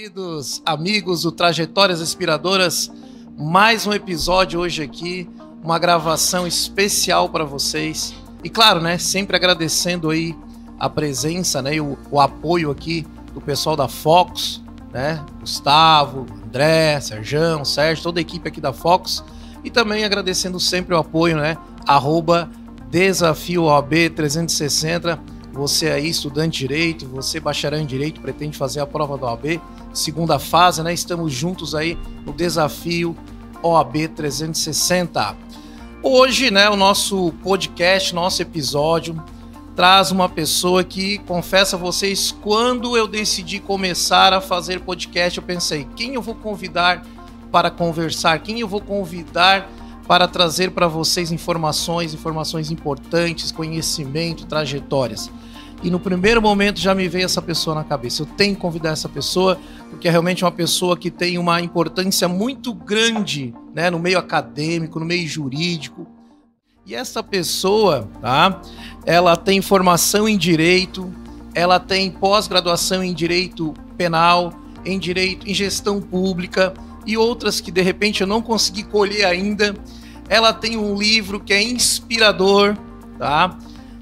queridos amigos do Trajetórias Inspiradoras, mais um episódio hoje aqui, uma gravação especial para vocês. E claro, né, sempre agradecendo aí a presença, né, e o apoio aqui do pessoal da Focus, né, Gustavo, André, Serjão, Sérgio, toda a equipe aqui da Focus. E também agradecendo sempre o apoio, né, @Desafio OAB 360. Você aí, estudante de Direito, você bacharel em Direito, pretende fazer a prova da OAB, segunda fase, né? Estamos juntos aí no Desafio OAB 360. Hoje, né, o nosso podcast, nosso episódio, traz uma pessoa que, confesso a vocês, quando eu decidi começar a fazer podcast, eu pensei, quem eu vou convidar para conversar? Quem eu vou convidar para trazer para vocês informações importantes, conhecimento, trajetórias? E no primeiro momento já me veio essa pessoa na cabeça. Eu tenho que convidar essa pessoa, porque é realmente uma pessoa que tem uma importância muito grande, né, no meio acadêmico, no meio jurídico. E essa pessoa, tá, ela tem formação em Direito, ela tem pós-graduação em Direito Penal, em Direito em Gestão Pública e outras que de repente eu não consegui colher ainda. Ela tem um livro que é inspirador, tá?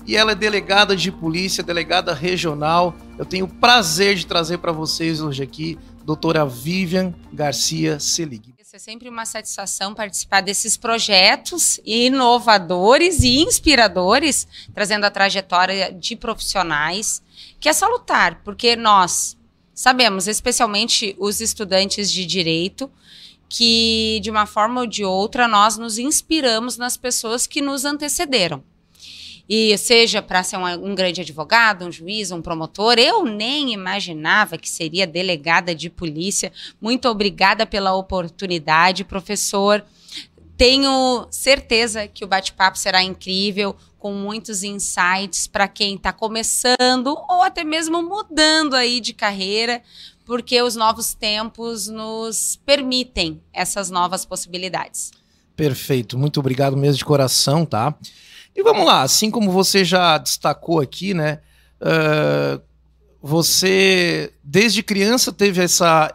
E ela é delegada de polícia, delegada regional. Eu tenho o prazer de trazer para vocês hoje aqui, doutora Vivian Garcia Selig. É sempre uma satisfação participar desses projetos inovadores e inspiradores, trazendo a trajetória de profissionais, que é salutar, porque nós sabemos, especialmente os estudantes de Direito, que de uma forma ou de outra nós nos inspiramos nas pessoas que nos antecederam. E seja para ser um grande advogado, um juiz, um promotor, eu nem imaginava que seria delegada de polícia. Muito obrigada pela oportunidade, professor. Tenho certeza que o bate-papo será incrível, com muitos insights para quem está começando ou até mesmo mudando aí de carreira, porque os novos tempos nos permitem essas novas possibilidades. Perfeito, muito obrigado mesmo de coração, tá? E vamos lá, assim como você já destacou aqui, né? Você, desde criança, teve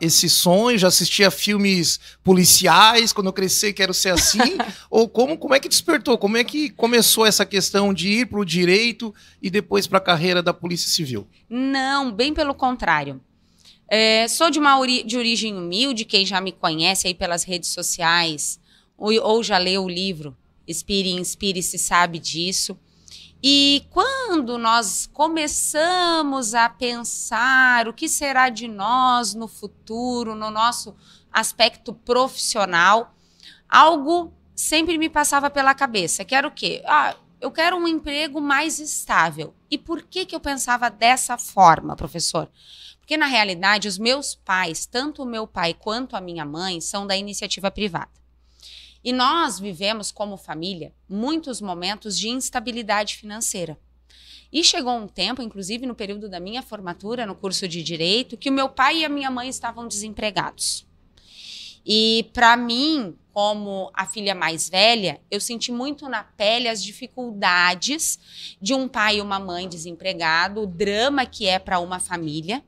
esse sonho, já assistia filmes policiais, quando eu crescer quero ser assim? Ou como é que despertou? Como é que começou essa questão de ir para o direito e depois para a carreira da Polícia Civil? Não, bem pelo contrário. Sou de origem humilde, quem já me conhece aí pelas redes sociais, ou já leu o livro Inspire e Inspire-se sabe disso. E quando nós começamos a pensar o que será de nós no futuro, no nosso aspecto profissional, algo sempre me passava pela cabeça, que era o quê? Eu quero um emprego mais estável. E por que eu pensava dessa forma, professor? Porque, na realidade, os meus pais, tanto o meu pai quanto a minha mãe, são da iniciativa privada. E nós vivemos como família muitos momentos de instabilidade financeira. E chegou um tempo, inclusive no período da minha formatura no curso de Direito, que o meu pai e a minha mãe estavam desempregados. E para mim, como a filha mais velha, eu senti muito na pele as dificuldades de um pai e uma mãe desempregado, o drama que é para uma família.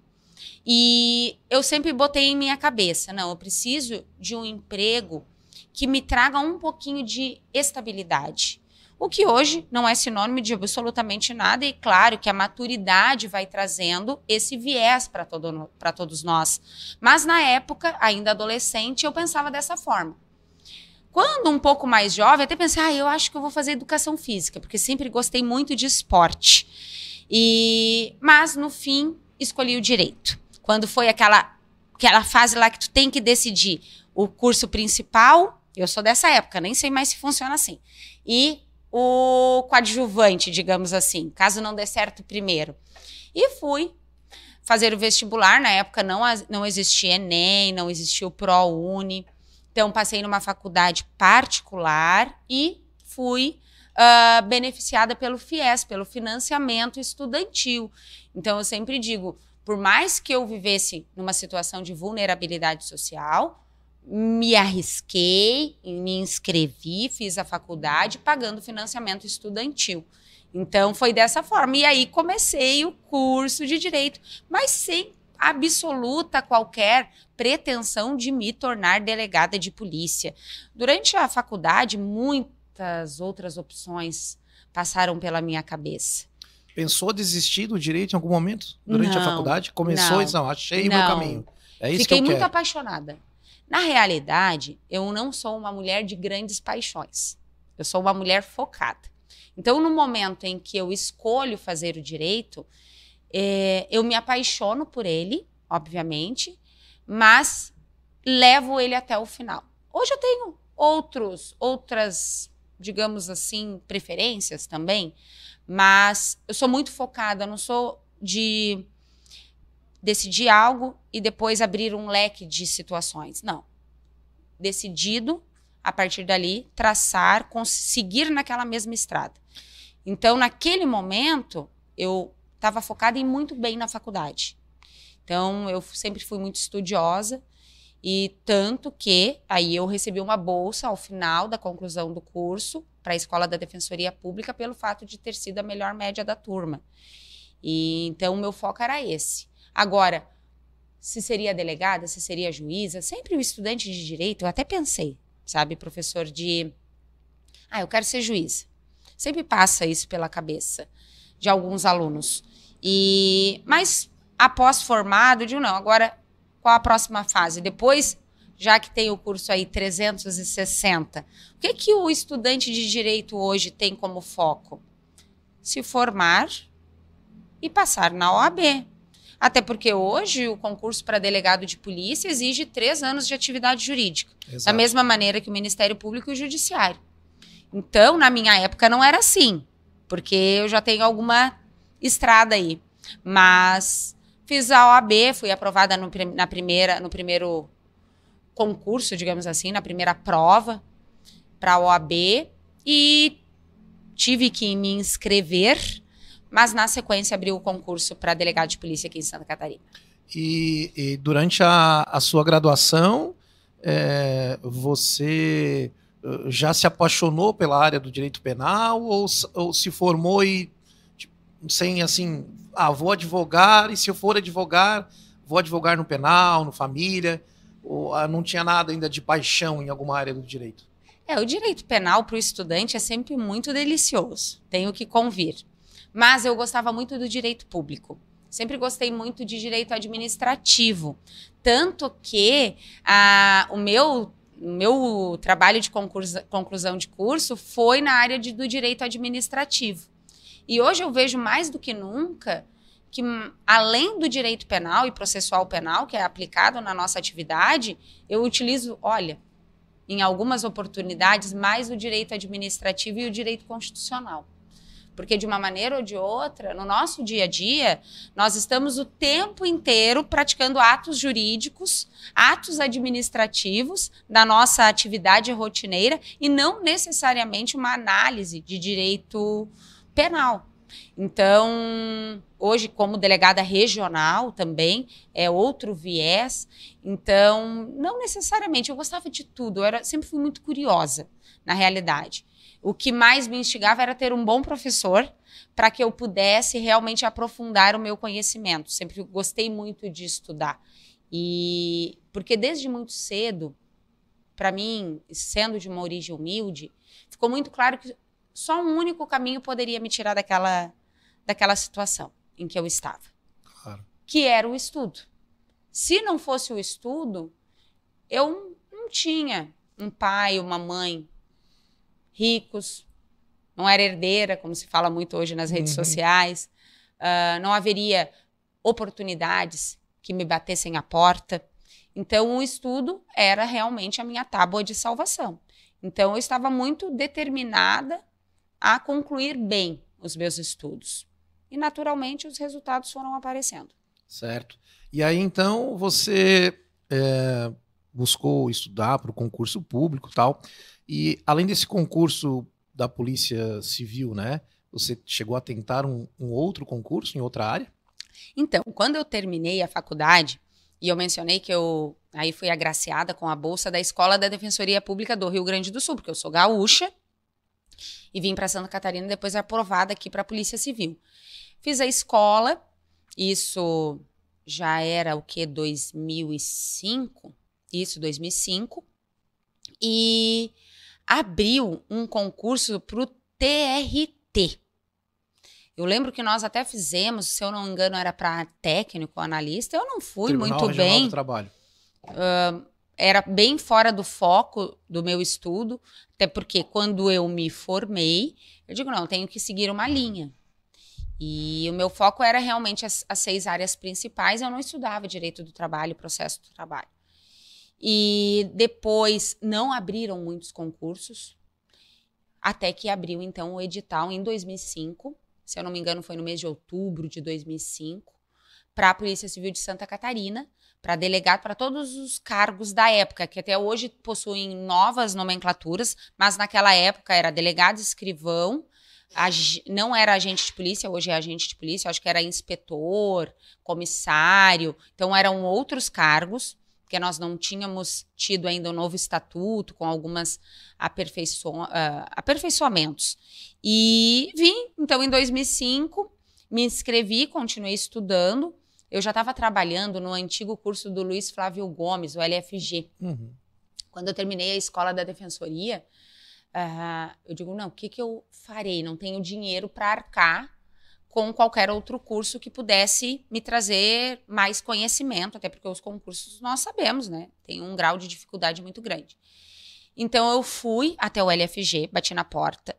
E eu sempre botei em minha cabeça, não, eu preciso de um emprego que me traga um pouquinho de estabilidade. O que hoje não é sinônimo de absolutamente nada, e claro que a maturidade vai trazendo esse viés para todos nós. Mas na época, ainda adolescente, eu pensava dessa forma. Quando um pouco mais jovem, até pensei, eu acho que eu vou fazer educação física, porque sempre gostei muito de esporte. Mas no fim, escolhi o direito. Quando foi aquela fase lá que tu tem que decidir o curso principal, eu sou dessa época, nem sei mais se funciona assim, e o coadjuvante, digamos assim, caso não dê certo primeiro. E fui fazer o vestibular, na época não existia Enem, não existia o ProUni, então passei numa faculdade particular e fui beneficiada pelo FIES, pelo financiamento estudantil. Então eu sempre digo, por mais que eu vivesse numa situação de vulnerabilidade social, me arrisquei, me inscrevi, fiz a faculdade pagando financiamento estudantil. Então foi dessa forma. E aí comecei o curso de Direito, mas sem absoluta qualquer pretensão de me tornar delegada de polícia. Durante a faculdade, muitas outras opções passaram pela minha cabeça. Pensou desistir do direito em algum momento durante a faculdade? Começou e disse, não, achei o meu caminho. É isso Fiquei que eu muito quero. apaixonada. Na realidade, eu não sou uma mulher de grandes paixões. Eu sou uma mulher focada. Então, no momento em que eu escolho fazer o direito, eu me apaixono por ele, obviamente, mas levo ele até o final. Hoje eu tenho outras, digamos assim, preferências também, mas eu sou muito focada, não sou de decidir algo e depois abrir um leque de situações. Não. Decidido, a partir dali, traçar, seguir naquela mesma estrada. Então, naquele momento, eu estava focada em ir muito bem na faculdade. Então, eu sempre fui muito estudiosa, e tanto que aí eu recebi uma bolsa ao final da conclusão do curso para a Escola da Defensoria Pública pelo fato de ter sido a melhor média da turma. E então, o meu foco era esse. Agora, se seria delegada, se seria juíza, sempre o estudante de direito, eu até pensei, sabe, professor, eu quero ser juíza. Sempre passa isso pela cabeça de alguns alunos. Mas, após formado, eu digo, não, agora, qual a próxima fase? Depois, já que tem o curso aí 360, o que o estudante de direito hoje tem como foco? Se formar e passar na OAB. Até porque hoje o concurso para delegado de polícia exige 3 anos de atividade jurídica. Exato. Da mesma maneira que o Ministério Público e o Judiciário. Então, na minha época não era assim, porque eu já tenho alguma estrada aí. Mas fiz a OAB, fui aprovada no primeiro concurso, digamos assim, na primeira prova para a OAB e tive que me inscrever, mas na sequência abriu o concurso para delegado de polícia aqui em Santa Catarina. E durante a sua graduação, você já se apaixonou pela área do direito penal ou se formou e tipo, sem assim, vou advogar e se eu for advogar, vou advogar no penal, no família, ou não tinha nada ainda de paixão em alguma área do direito? O direito penal para o estudante é sempre muito delicioso, tenho que convir. Mas eu gostava muito do direito público. Sempre gostei muito de direito administrativo. Tanto que o meu trabalho de conclusão de curso foi na área do direito administrativo. E hoje eu vejo mais do que nunca que, além do direito penal e processual penal, que é aplicado na nossa atividade, eu utilizo, em algumas oportunidades, mais o direito administrativo e o direito constitucional. Porque, de uma maneira ou de outra, no nosso dia a dia, nós estamos o tempo inteiro praticando atos jurídicos, atos administrativos da nossa atividade rotineira e não necessariamente uma análise de direito penal. Então, hoje, como delegada regional também, é outro viés. Então, não necessariamente, eu gostava de tudo, sempre fui muito curiosa, na realidade. O que mais me instigava era ter um bom professor para que eu pudesse realmente aprofundar o meu conhecimento. Sempre gostei muito de estudar. Porque desde muito cedo, para mim, sendo de uma origem humilde, ficou muito claro que só um único caminho poderia me tirar daquela situação em que eu estava. Claro. Que era o estudo. Se não fosse o estudo, eu não tinha um pai, uma mãe ricos, não era herdeira, como se fala muito hoje nas redes sociais, não haveria oportunidades que me batessem a porta. Então, o estudo era realmente a minha tábua de salvação. Então, eu estava muito determinada a concluir bem os meus estudos. E, naturalmente, os resultados foram aparecendo. Certo. E aí, então, você buscou estudar para o concurso público e tal. E além desse concurso da Polícia Civil, né? Você chegou a tentar um outro concurso em outra área? Então, quando eu terminei a faculdade, e eu mencionei que eu aí fui agraciada com a bolsa da Escola da Defensoria Pública do Rio Grande do Sul, porque eu sou gaúcha e vim para Santa Catarina depois aprovada aqui para a Polícia Civil. Fiz a escola, isso já era o quê? 2005? Isso, 2005. E abriu um concurso para o TRT. Eu lembro que nós até fizemos, se eu não me engano, era para técnico, analista. Eu não fui Tribunal muito Regional bem. do Trabalho. Era bem fora do foco do meu estudo, até porque quando eu me formei, eu digo, não, eu tenho que seguir uma linha. E o meu foco era realmente as 6 áreas principais. Eu não estudava direito do trabalho, processo do trabalho. E depois não abriram muitos concursos, até que abriu então o edital em 2005, se eu não me engano foi no mês de outubro de 2005, para a Polícia Civil de Santa Catarina, para delegado, para todos os cargos da época, que até hoje possuem novas nomenclaturas, mas naquela época era delegado, escrivão, não era agente de polícia, hoje é agente de polícia, acho que era inspetor, comissário, então eram outros cargos, porque nós não tínhamos tido ainda um novo estatuto, com algumas aperfeiçoamentos. E vim, então, em 2005, me inscrevi, continuei estudando. Eu já estava trabalhando no antigo curso do Luiz Flávio Gomes, o LFG. Uhum. Quando eu terminei a escola da Defensoria, eu digo, não, o que eu farei? Não tenho dinheiro para arcar com qualquer outro curso que pudesse me trazer mais conhecimento, até porque os concursos, nós sabemos, né? Tem um grau de dificuldade muito grande. Então, eu fui até o LFG, bati na porta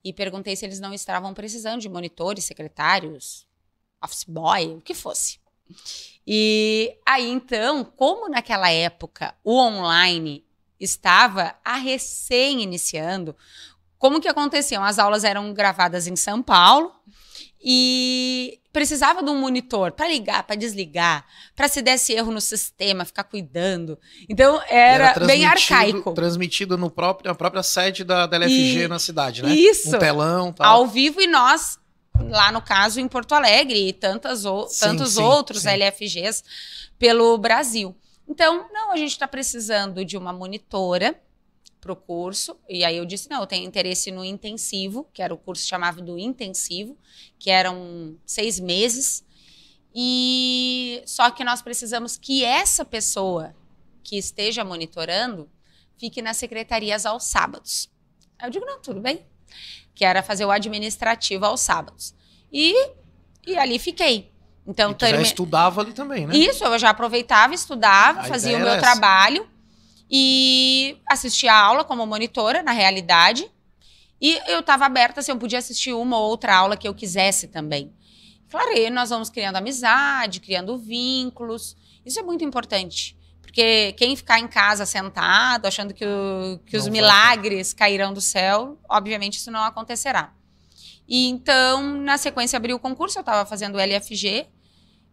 e perguntei se eles não estavam precisando de monitores, secretários, office boy, o que fosse. E aí, então, como naquela época o online estava recém-iniciando, como que aconteciam? As aulas eram gravadas em São Paulo, e precisava de um monitor para ligar, para desligar, para se desse erro no sistema, ficar cuidando. Então, era bem arcaico. Transmitido na própria sede da LFG na cidade, né? Isso. Um telão, tal. Ao vivo, e nós, lá no caso, em Porto Alegre, e tantos outros LFGs pelo Brasil. Então, não, a gente está precisando de uma monitora para o curso, e aí eu disse, não, eu tenho interesse no intensivo, que era o curso chamado do intensivo, que eram 6 meses, e só que nós precisamos que essa pessoa que esteja monitorando fique nas secretarias aos sábados. Aí eu digo, não, tudo bem, que era fazer o administrativo aos sábados. E ali fiquei. Então, e já estudava ali também, né? Isso, eu já aproveitava, estudava, fazia o meu trabalho, e assistia a aula como monitora, na realidade. E eu estava aberta se eu podia assistir uma ou outra aula que eu quisesse também. Claro, e nós vamos criando amizade, criando vínculos. Isso é muito importante. Porque quem ficar em casa sentado, achando que os milagres cairão do céu, obviamente isso não acontecerá. E então, na sequência, abriu o concurso, eu estava fazendo o LFG,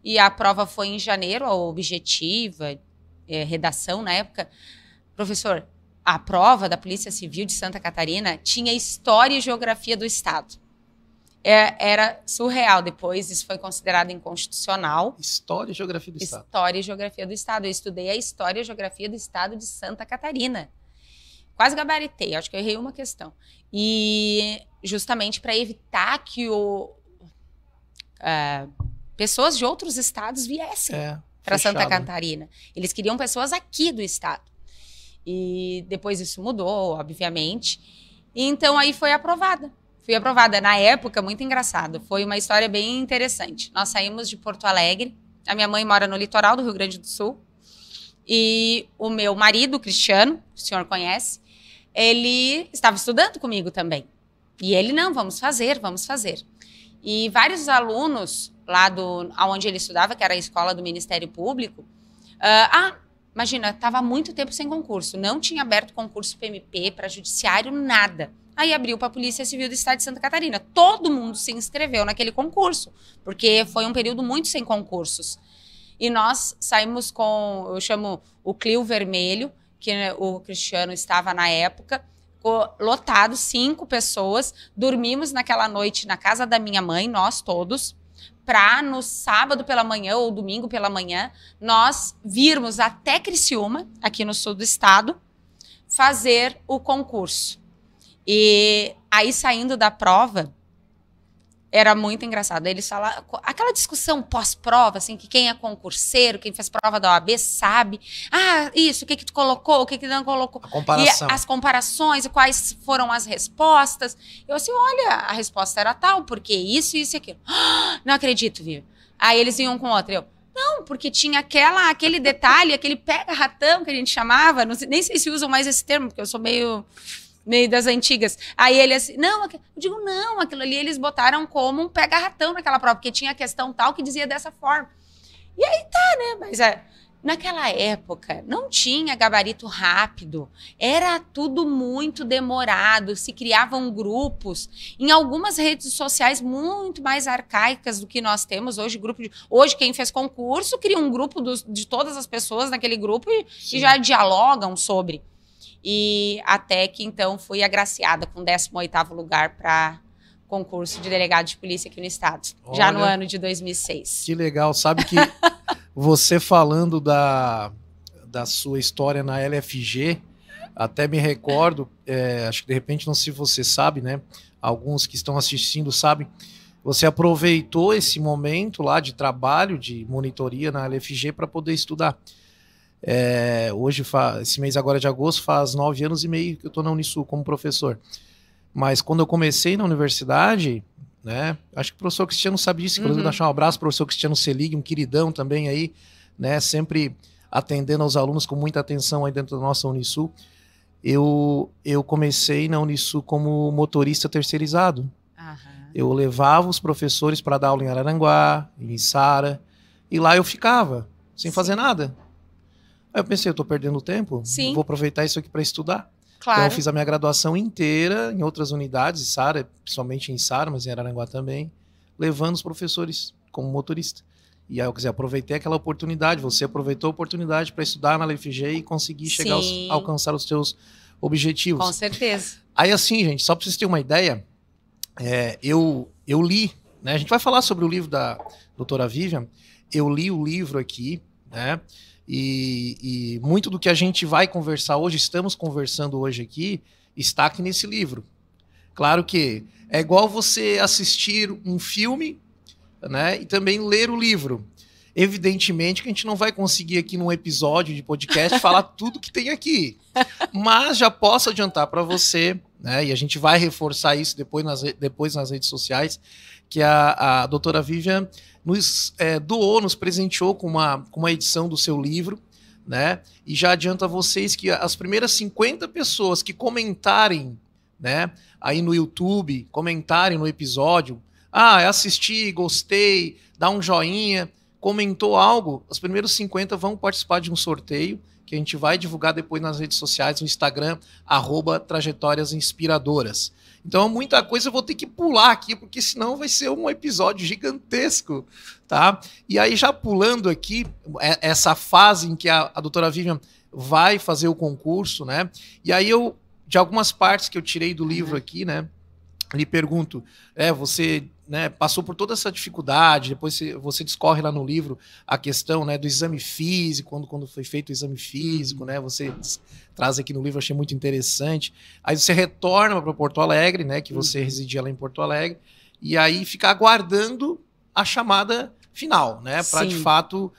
e a prova foi em janeiro, a objetiva, redação na época. Professor, a prova da Polícia Civil de Santa Catarina tinha História e Geografia do Estado. Era surreal. Depois isso foi considerado inconstitucional. História e Geografia do Estado. História e Geografia do Estado. Eu estudei a História e Geografia do Estado de Santa Catarina. Quase gabaritei, acho que eu errei uma questão. E justamente para evitar que pessoas de outros estados viessem para Santa Catarina. Eles queriam pessoas aqui do estado. E depois isso mudou, obviamente. E então aí foi aprovada. Fui aprovada. Na época, muito engraçado. Foi uma história bem interessante. Nós saímos de Porto Alegre. A minha mãe mora no litoral do Rio Grande do Sul. E o meu marido, Cristiano, que o senhor conhece, ele estava estudando comigo também. E ele, não, vamos fazer. E vários alunos lá onde ele estudava, que era a escola do Ministério Público, imagina, estava há muito tempo sem concurso, não tinha aberto concurso PMP para judiciário, nada. Aí abriu para a Polícia Civil do Estado de Santa Catarina. Todo mundo se inscreveu naquele concurso, porque foi um período muito sem concursos. E nós saímos com, eu chamo o Clio Vermelho, que o Cristiano estava na época, lotado, 5 pessoas, dormimos naquela noite na casa da minha mãe, nós todos, para no sábado pela manhã ou domingo pela manhã, nós virmos até Criciúma, aqui no sul do estado, fazer o concurso. E aí, saindo da prova, Era muito engraçado. Eles falavam, aquela discussão pós-prova, assim, que quem é concurseiro, quem fez prova da OAB sabe. Ah, isso, o que tu colocou, o que não colocou. A comparação. E as comparações, e quais foram as respostas. Eu assim, olha, a resposta era tal, porque isso e aquilo. Ah, não acredito, Vivi. Aí eles iam com outra, eu... Não, porque tinha aquele detalhe, aquele pega-ratão que a gente chamava, não sei, nem sei se usam mais esse termo, porque eu sou meio das antigas. Aí ele assim, não, eu digo, não, aquilo ali eles botaram como um pega-ratão naquela prova, porque tinha a questão tal que dizia dessa forma. E aí tá, né? Mas naquela época não tinha gabarito rápido, era tudo muito demorado, se criavam grupos em algumas redes sociais muito mais arcaicas do que nós temos hoje. Hoje quem fez concurso cria um grupo de todas as pessoas naquele grupo e já dialogam sobre. E até que, então, fui agraciada com o 18º lugar para concurso de delegado de polícia aqui no estado. Olha, já no ano de 2006. Que legal. Sabe que você falando da sua história na LFG, até me recordo, acho que de repente, não sei se você sabe, né? Alguns que estão assistindo sabem, você aproveitou esse momento lá de trabalho, de monitoria na LFG para poder estudar. Hoje, esse mês agora de agosto, faz 9 anos e meio que eu estou na Unisul como professor. Mas quando eu comecei na universidade, né, acho que o professor Cristiano sabe disso, inclusive deixar um abraço pro professor Cristiano Selig, um queridão também aí, né, sempre atendendo aos alunos com muita atenção aí dentro da nossa Unisul. Eu comecei na Unisul como motorista terceirizado. Eu levava os professores para dar aula em Araranguá, em Içara, e lá eu ficava, sem fazer nada. Aí eu pensei, eu tô perdendo tempo, vou aproveitar isso aqui para estudar. Claro. Então eu fiz a minha graduação inteira em outras unidades, Içara, principalmente em Içara, mas em Araranguá também, levando os professores como motorista. E aí, aproveitei aquela oportunidade, você aproveitou a oportunidade para estudar na LFG e conseguir chegar alcançar os seus objetivos. Com certeza. Aí assim, gente, só para vocês terem uma ideia, eu li, né, a gente vai falar sobre o livro da doutora Vivian, eu li o livro aqui, né, e muito do que a gente vai conversar hoje, estamos conversando hoje aqui, está aqui nesse livro. Claro que é igual você assistir um filme, né, e também ler o livro. Evidentemente que a gente não vai conseguir aqui num episódio de podcast falar tudo que tem aqui, mas já posso adiantar para você, né, e a gente vai reforçar isso depois nas redes sociais, que a doutora Vivian nos nos presenteou com uma edição do seu livro, né? E já adianto a vocês que as primeiras 50 pessoas que comentarem, né, aí no YouTube, comentarem no episódio, assisti, gostei, dá um joinha, comentou algo, os primeiros 50 vão participar de um sorteio que a gente vai divulgar depois nas redes sociais, no Instagram, @Trajetórias Inspiradoras. Então, muita coisa eu vou ter que pular aqui, porque senão vai ser um episódio gigantesco, tá? E aí, já pulando aqui, essa fase em que a doutora Vivian vai fazer o concurso, né? E aí, de algumas partes que eu tirei do livro aqui, né? Lhe pergunto, você, né, passou por toda essa dificuldade, depois você discorre lá no livro a questão, né, do exame físico, quando foi feito o exame físico, né, você traz aqui no livro, achei muito interessante. Aí você retorna para Porto Alegre, né, que você residia lá em Porto Alegre, e aí fica aguardando a chamada final, né, para de fato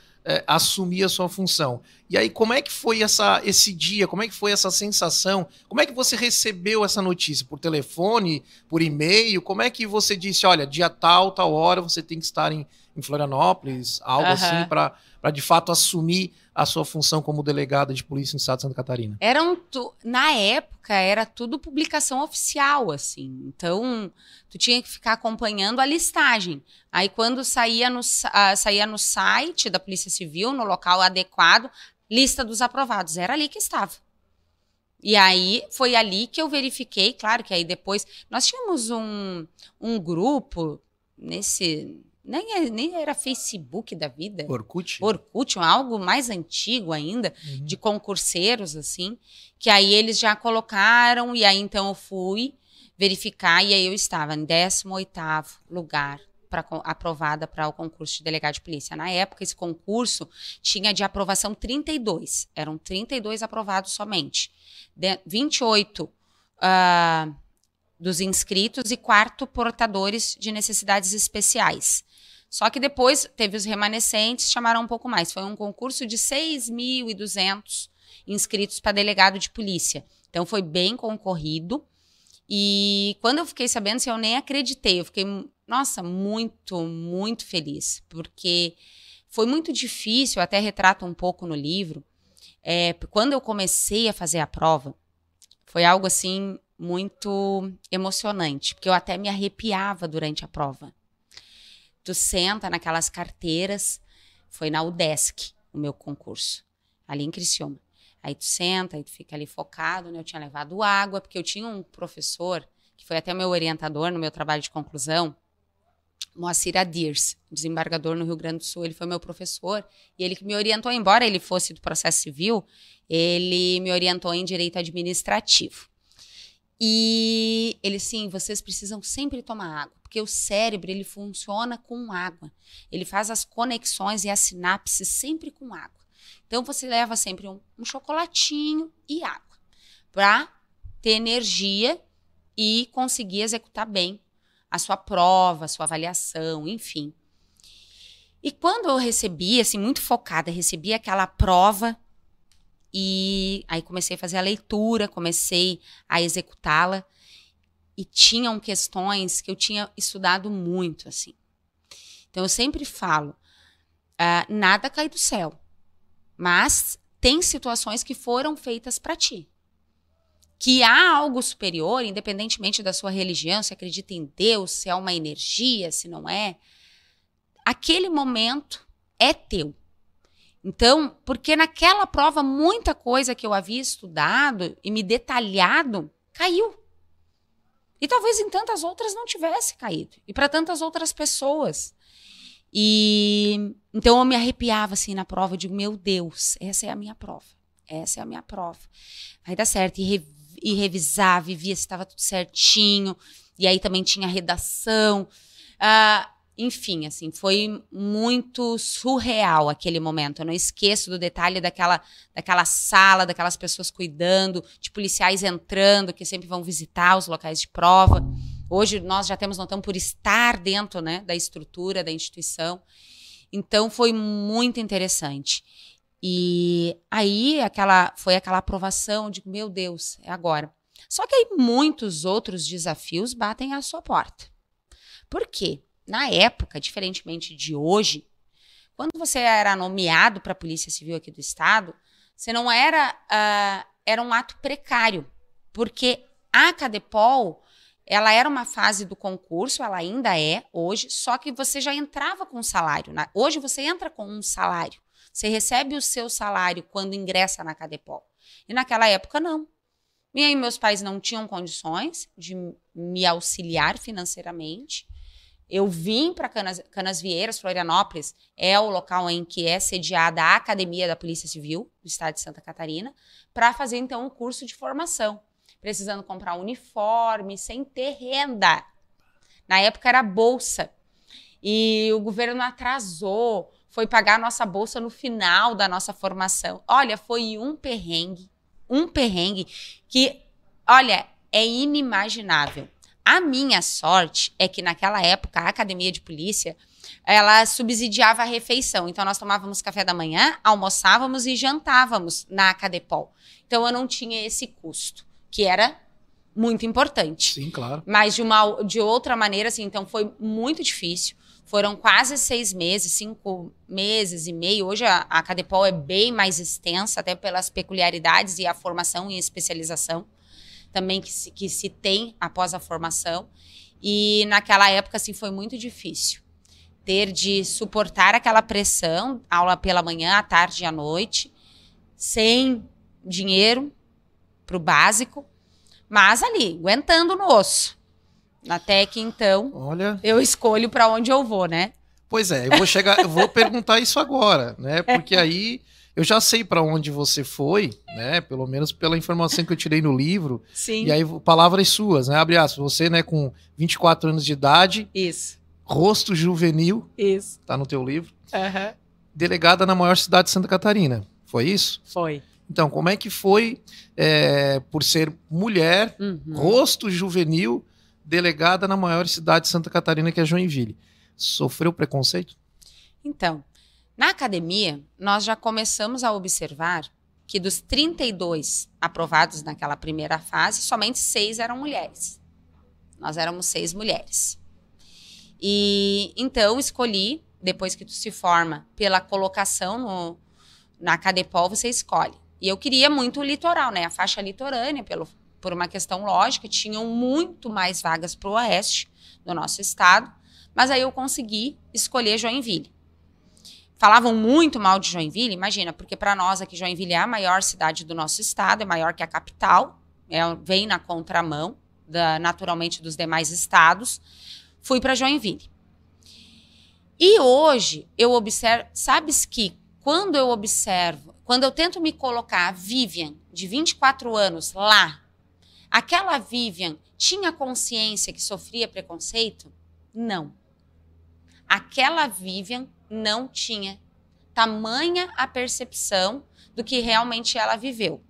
assumir a sua função. E aí, como é que foi esse dia? Como é que foi essa sensação? Como é que você recebeu essa notícia? Por telefone? Por e-mail? Como é que você disse, olha, dia tal hora, você tem que estar em Florianópolis, algo assim, para de fato assumir a sua função como delegada de polícia no estado de Santa Catarina? Na época, era tudo publicação oficial, assim. Então, tu tinha que ficar acompanhando a listagem. Aí, quando saía no site da Polícia Civil, no local adequado, lista dos aprovados. Era ali que estava. E aí, foi ali que eu verifiquei, claro que aí depois... Nós tínhamos um grupo nesse... Nem era Facebook da vida. Orkut, algo mais antigo ainda, de concurseiros, assim, que aí eles já colocaram, e aí então eu fui verificar, e aí eu estava em 18º lugar aprovada para o concurso de delegado de polícia. Na época, esse concurso tinha de aprovação 32, eram 32 aprovados somente. 28 dos inscritos e 4 portadores de necessidades especiais. Só que depois teve os remanescentes, chamaram um pouco mais. Foi um concurso de 6.200 inscritos para delegado de polícia. Então foi bem concorrido. E quando eu fiquei sabendo, assim, eu nem acreditei. Eu fiquei, nossa, muito, muito feliz. Porque foi muito difícil, eu até retrato um pouco no livro. Quando eu comecei a fazer a prova, foi algo assim muito emocionante. Porque eu até me arrepiava durante a prova. Tu senta naquelas carteiras, foi na UDESC o meu concurso, ali em Criciúma. Aí tu senta, aí tu fica ali focado, né? Eu tinha levado água, porque eu tinha um professor, que foi até meu orientador no meu trabalho de conclusão, Moacir Adirs, desembargador no Rio Grande do Sul. Ele foi meu professor e ele que me orientou, embora ele fosse do processo civil, ele me orientou em direito administrativo. E ele, sim, vocês precisam sempre tomar água, porque o cérebro, ele funciona com água. Ele faz as conexões e as sinapses sempre com água. Então, você leva sempre um chocolatinho e água para ter energia e conseguir executar bem a sua prova, a sua avaliação, enfim. E quando eu recebi, assim, muito focada, recebi aquela prova, e aí comecei a fazer a leitura, comecei a executá-la. E tinham questões que eu tinha estudado muito, assim. Então, eu sempre falo, nada cai do céu. Mas tem situações que foram feitas para ti. Que há algo superior, independentemente da sua religião, se acredita em Deus, se é uma energia, se não é. Aquele momento é teu. Então, porque naquela prova, muita coisa que eu havia estudado e me detalhado, caiu. E talvez em tantas outras não tivesse caído. E para tantas outras pessoas. E então eu me arrepiava assim na prova, eu digo, meu Deus, essa é a minha prova. Essa é a minha prova. Vai dar certo. E revisava, e via se estava tudo certinho. E aí também tinha redação. Enfim, assim, foi muito surreal aquele momento. Eu não esqueço do detalhe daquela sala, daquelas pessoas cuidando, de policiais entrando, que sempre vão visitar os locais de prova. Hoje nós já temos noção por estar dentro, né, da estrutura, da instituição. Então foi muito interessante. E aí foi aquela aprovação de, meu Deus, é agora. Só que aí muitos outros desafios batem à sua porta. Por quê? Na época, diferentemente de hoje, quando você era nomeado para a Polícia Civil aqui do Estado, você não era um ato precário, porque a Cadepol, ela era uma fase do concurso, ela ainda é hoje, só que você já entrava com um salário. Hoje você entra com um salário, você recebe o seu salário quando ingressa na Cadepol. E naquela época, não. E aí meus pais não tinham condições de me auxiliar financeiramente. Eu vim para Canasvieiras, Florianópolis, é o local em que é sediada a Academia da Polícia Civil do Estado de Santa Catarina, para fazer, então, um curso de formação. Precisando comprar uniforme, sem ter renda. Na época era bolsa. E o governo atrasou, foi pagar a nossa bolsa no final da nossa formação. Olha, foi um perrengue que, olha, é inimaginável. A minha sorte é que naquela época a Academia de Polícia, ela subsidiava a refeição. Então nós tomávamos café da manhã, almoçávamos e jantávamos na Cadepol. Então eu não tinha esse custo, que era muito importante. Sim, claro. Mas de outra maneira, assim, então foi muito difícil. Foram quase 6 meses, 5 meses e meio. Hoje a Cadepol é bem mais extensa, até pelas peculiaridades e a formação e especialização também que se tem após a formação. E naquela época, assim, foi muito difícil ter de suportar aquela pressão, aula pela manhã, à tarde e à noite, sem dinheiro para o básico, mas ali, aguentando no osso. Até que, então, olha, eu escolho para onde eu vou, né? Pois é, eu vou perguntar isso agora, né? Porque aí eu já sei para onde você foi, né? Pelo menos pela informação que eu tirei no livro. Sim. E aí, palavras suas, né? Abre aspas, você, né, com 24 anos de idade. Isso. Rosto juvenil. Isso. Tá no teu livro. Uhum. Delegada na maior cidade de Santa Catarina. Foi isso? Foi. Então, como é que foi, por ser mulher, rosto juvenil, delegada na maior cidade de Santa Catarina, que é Joinville? Sofreu preconceito? Então, na academia, nós já começamos a observar que dos 32 aprovados naquela primeira fase, somente 6 eram mulheres. Nós éramos 6 mulheres. E então escolhi, depois que tu se forma pela colocação na Cadepol, você escolhe. E eu queria muito o litoral, né? A faixa litorânea, por uma questão lógica, tinham muito mais vagas para o oeste do nosso estado, mas aí eu consegui escolher Joinville. Falavam muito mal de Joinville, imagina, porque para nós aqui Joinville é a maior cidade do nosso estado, é maior que a capital, vem na contramão, naturalmente, dos demais estados. Fui para Joinville. E hoje eu observo, sabes que quando eu tento me colocar a Vivian, de 24 anos, lá, aquela Vivian tinha consciência que sofria preconceito? Não. Aquela Vivian não tinha tamanha a percepção do que realmente ela viveu.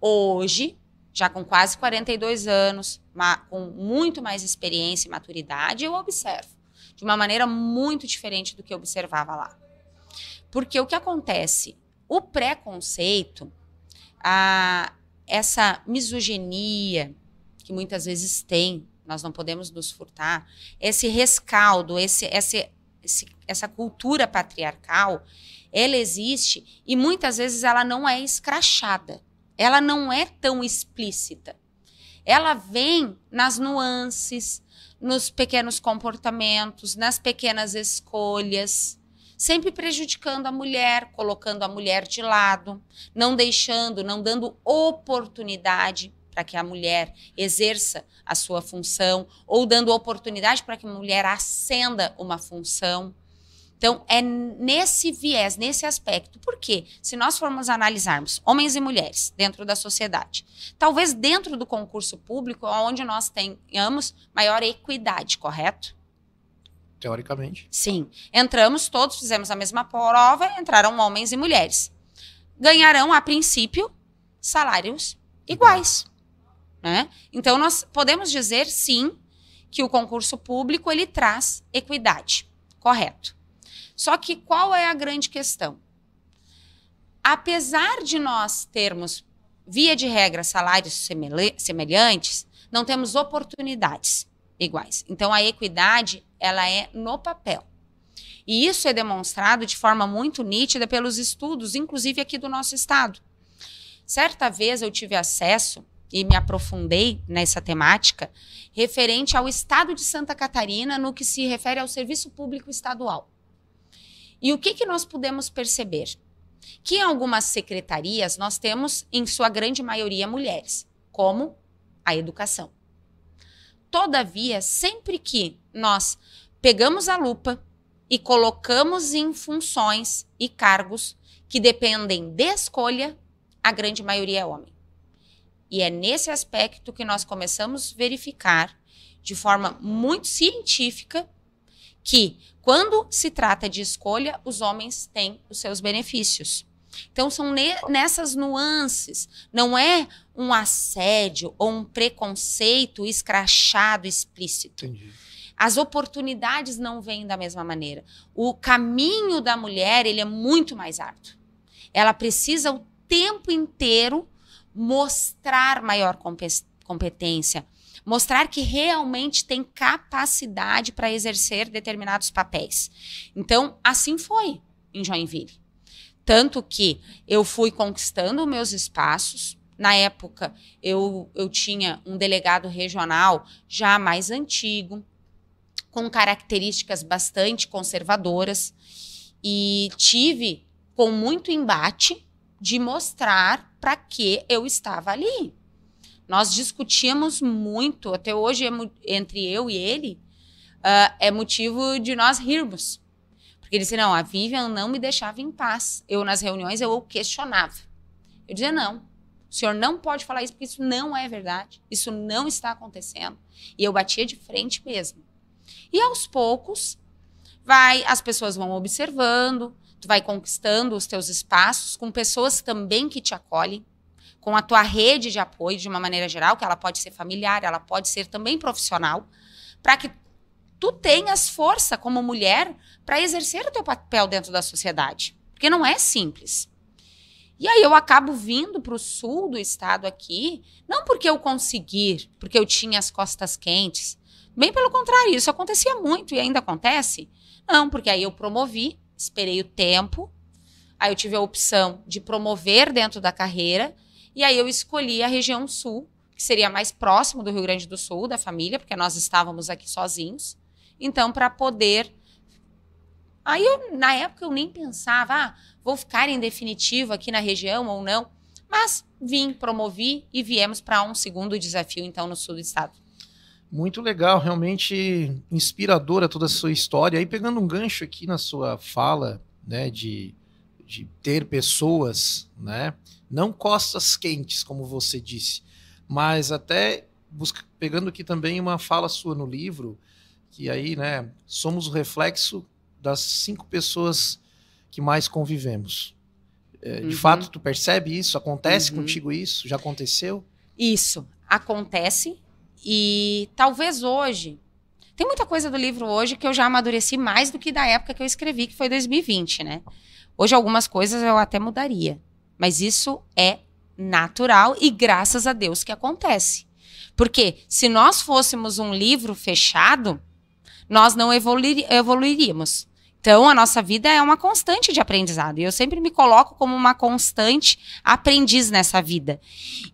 Hoje, já com quase 42 anos, com muito mais experiência e maturidade, eu observo de uma maneira muito diferente do que eu observava lá. Porque o que acontece? O preconceito, essa misoginia que muitas vezes tem, nós não podemos nos furtar, esse rescaldo, essa cultura patriarcal, ela existe e muitas vezes ela não é escrachada, ela não é tão explícita. Ela vem nas nuances, nos pequenos comportamentos, nas pequenas escolhas, sempre prejudicando a mulher, colocando a mulher de lado, não dando oportunidade para que a mulher exerça a sua função, ou dando oportunidade para que a mulher ascenda uma função. Então, é nesse viés, nesse aspecto. Por quê? Se nós formos analisarmos homens e mulheres dentro da sociedade, talvez dentro do concurso público, onde nós tenhamos maior equidade, correto? Teoricamente. Sim. Entramos, todos fizemos a mesma prova, entraram homens e mulheres. Ganharão, a princípio, salários iguais. Né? Então, nós podemos dizer, sim, que o concurso público ele traz equidade, correto. Só que qual é a grande questão? Apesar de nós termos, via de regra, salários semelhantes, não temos oportunidades iguais. Então, a equidade ela é no papel. E isso é demonstrado de forma muito nítida pelos estudos, inclusive aqui do nosso estado. Certa vez eu tive acesso e me aprofundei nessa temática, referente ao estado de Santa Catarina no que se refere ao serviço público estadual. E o que nós pudemos perceber? Que em algumas secretarias nós temos, em sua grande maioria, mulheres, como a educação. Todavia, sempre que nós pegamos a lupa e colocamos em funções e cargos que dependem de escolha, a grande maioria é homem. E é nesse aspecto que nós começamos a verificar, de forma muito científica, que quando se trata de escolha, os homens têm os seus benefícios. Então, são nessas nuances, não é um assédio ou um preconceito escrachado, explícito. Entendi. As oportunidades não vêm da mesma maneira. O caminho da mulher, ele é muito mais árduo. Ela precisa o tempo inteiro mostrar maior competência, mostrar que realmente tem capacidade para exercer determinados papéis. Então, assim foi em Joinville. Tanto que eu fui conquistando meus espaços. Na época, eu tinha um delegado regional já mais antigo, com características bastante conservadoras, e tive com muito embate de mostrar para que eu estava ali. Nós discutíamos muito, até hoje, entre eu e ele, é motivo de nós rirmos. Porque ele disse, não, a Vivian não me deixava em paz. Eu, nas reuniões, eu o questionava. Eu dizia, não, o senhor não pode falar isso, porque isso não é verdade. Isso não está acontecendo. E eu batia de frente mesmo. E, aos poucos, as pessoas vão observando, tu vai conquistando os teus espaços com pessoas também que te acolhem, com a tua rede de apoio de uma maneira geral, que ela pode ser familiar, ela pode ser também profissional, para que tu tenhas força como mulher para exercer o teu papel dentro da sociedade. Porque não é simples. E aí eu acabo vindo para o sul do estado aqui, não porque eu consegui, porque eu tinha as costas quentes. Bem pelo contrário, isso acontecia muito e ainda acontece. Não, porque aí eu promovi, esperei o tempo, aí eu tive a opção de promover dentro da carreira, e aí eu escolhi a região sul, que seria mais próximo do Rio Grande do Sul, da família, porque nós estávamos aqui sozinhos. Então, para poder... Aí, na época, eu nem pensava, vou ficar em definitivo aqui na região ou não. Mas vim, promovi e viemos para um segundo desafio, então, no sul do estado. Muito legal, realmente inspiradora toda a sua história. Aí, pegando um gancho aqui na sua fala, né, de ter pessoas, né, não costas quentes, como você disse, mas até pegando aqui também uma fala sua no livro, que aí, né, somos o reflexo das 5 pessoas que mais convivemos. De fato, tu percebe isso? Acontece contigo isso? Já aconteceu? Isso, acontece. E talvez hoje... Tem muita coisa do livro hoje que eu já amadureci mais do que da época que eu escrevi, que foi 2020, né? Hoje algumas coisas eu até mudaria. Mas isso é natural e graças a Deus que acontece. Porque se nós fôssemos um livro fechado, nós não evoluiríamos. Então, a nossa vida é uma constante de aprendizado. E eu sempre me coloco como uma constante aprendiz nessa vida.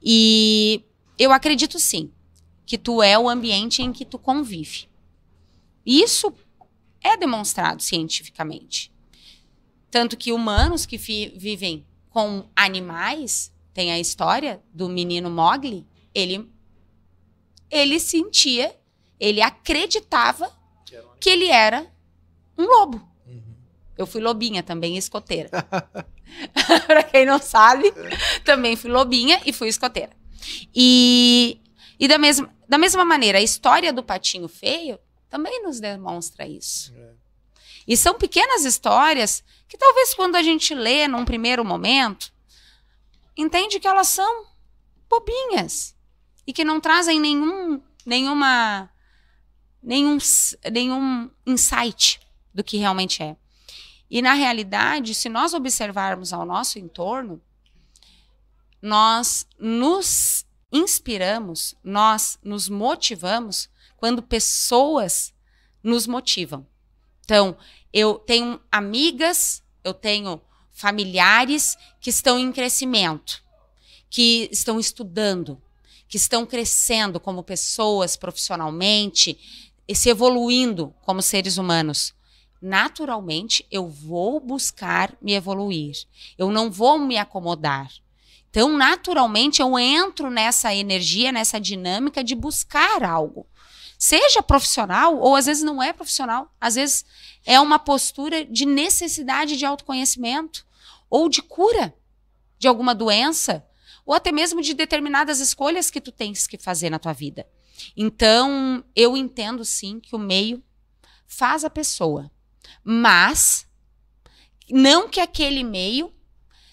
E eu acredito, sim, que tu é o ambiente em que tu convive. Isso é demonstrado cientificamente. Tanto que humanos que vivem com animais, tem a história do menino Mowgli, ele sentia, ele acreditava que ele era um lobo. Eu fui lobinha também, escoteira. Para quem não sabe, também fui lobinha e fui escoteira. E da mesma maneira, a história do Patinho Feio também nos demonstra isso. E são pequenas histórias que talvez quando a gente lê num primeiro momento, entende que elas são bobinhas e que não trazem nenhum insight do que realmente é. E, na realidade, se nós observarmos ao nosso entorno, nós nos inspiramos, nós nos motivamos quando pessoas nos motivam. Então, eu tenho amigas, eu tenho familiares que estão em crescimento, que estão estudando, que estão crescendo como pessoas profissionalmente, e se evoluindo como seres humanos. Naturalmente, eu vou buscar me evoluir. Eu não vou me acomodar. Então, naturalmente, eu entro nessa energia, nessa dinâmica de buscar algo. Seja profissional, ou às vezes não é profissional. Às vezes é uma postura de necessidade de autoconhecimento, ou de cura de alguma doença, ou até mesmo de determinadas escolhas que tu tens que fazer na tua vida. Então, eu entendo sim que o meio faz a pessoa. Mas não que aquele meio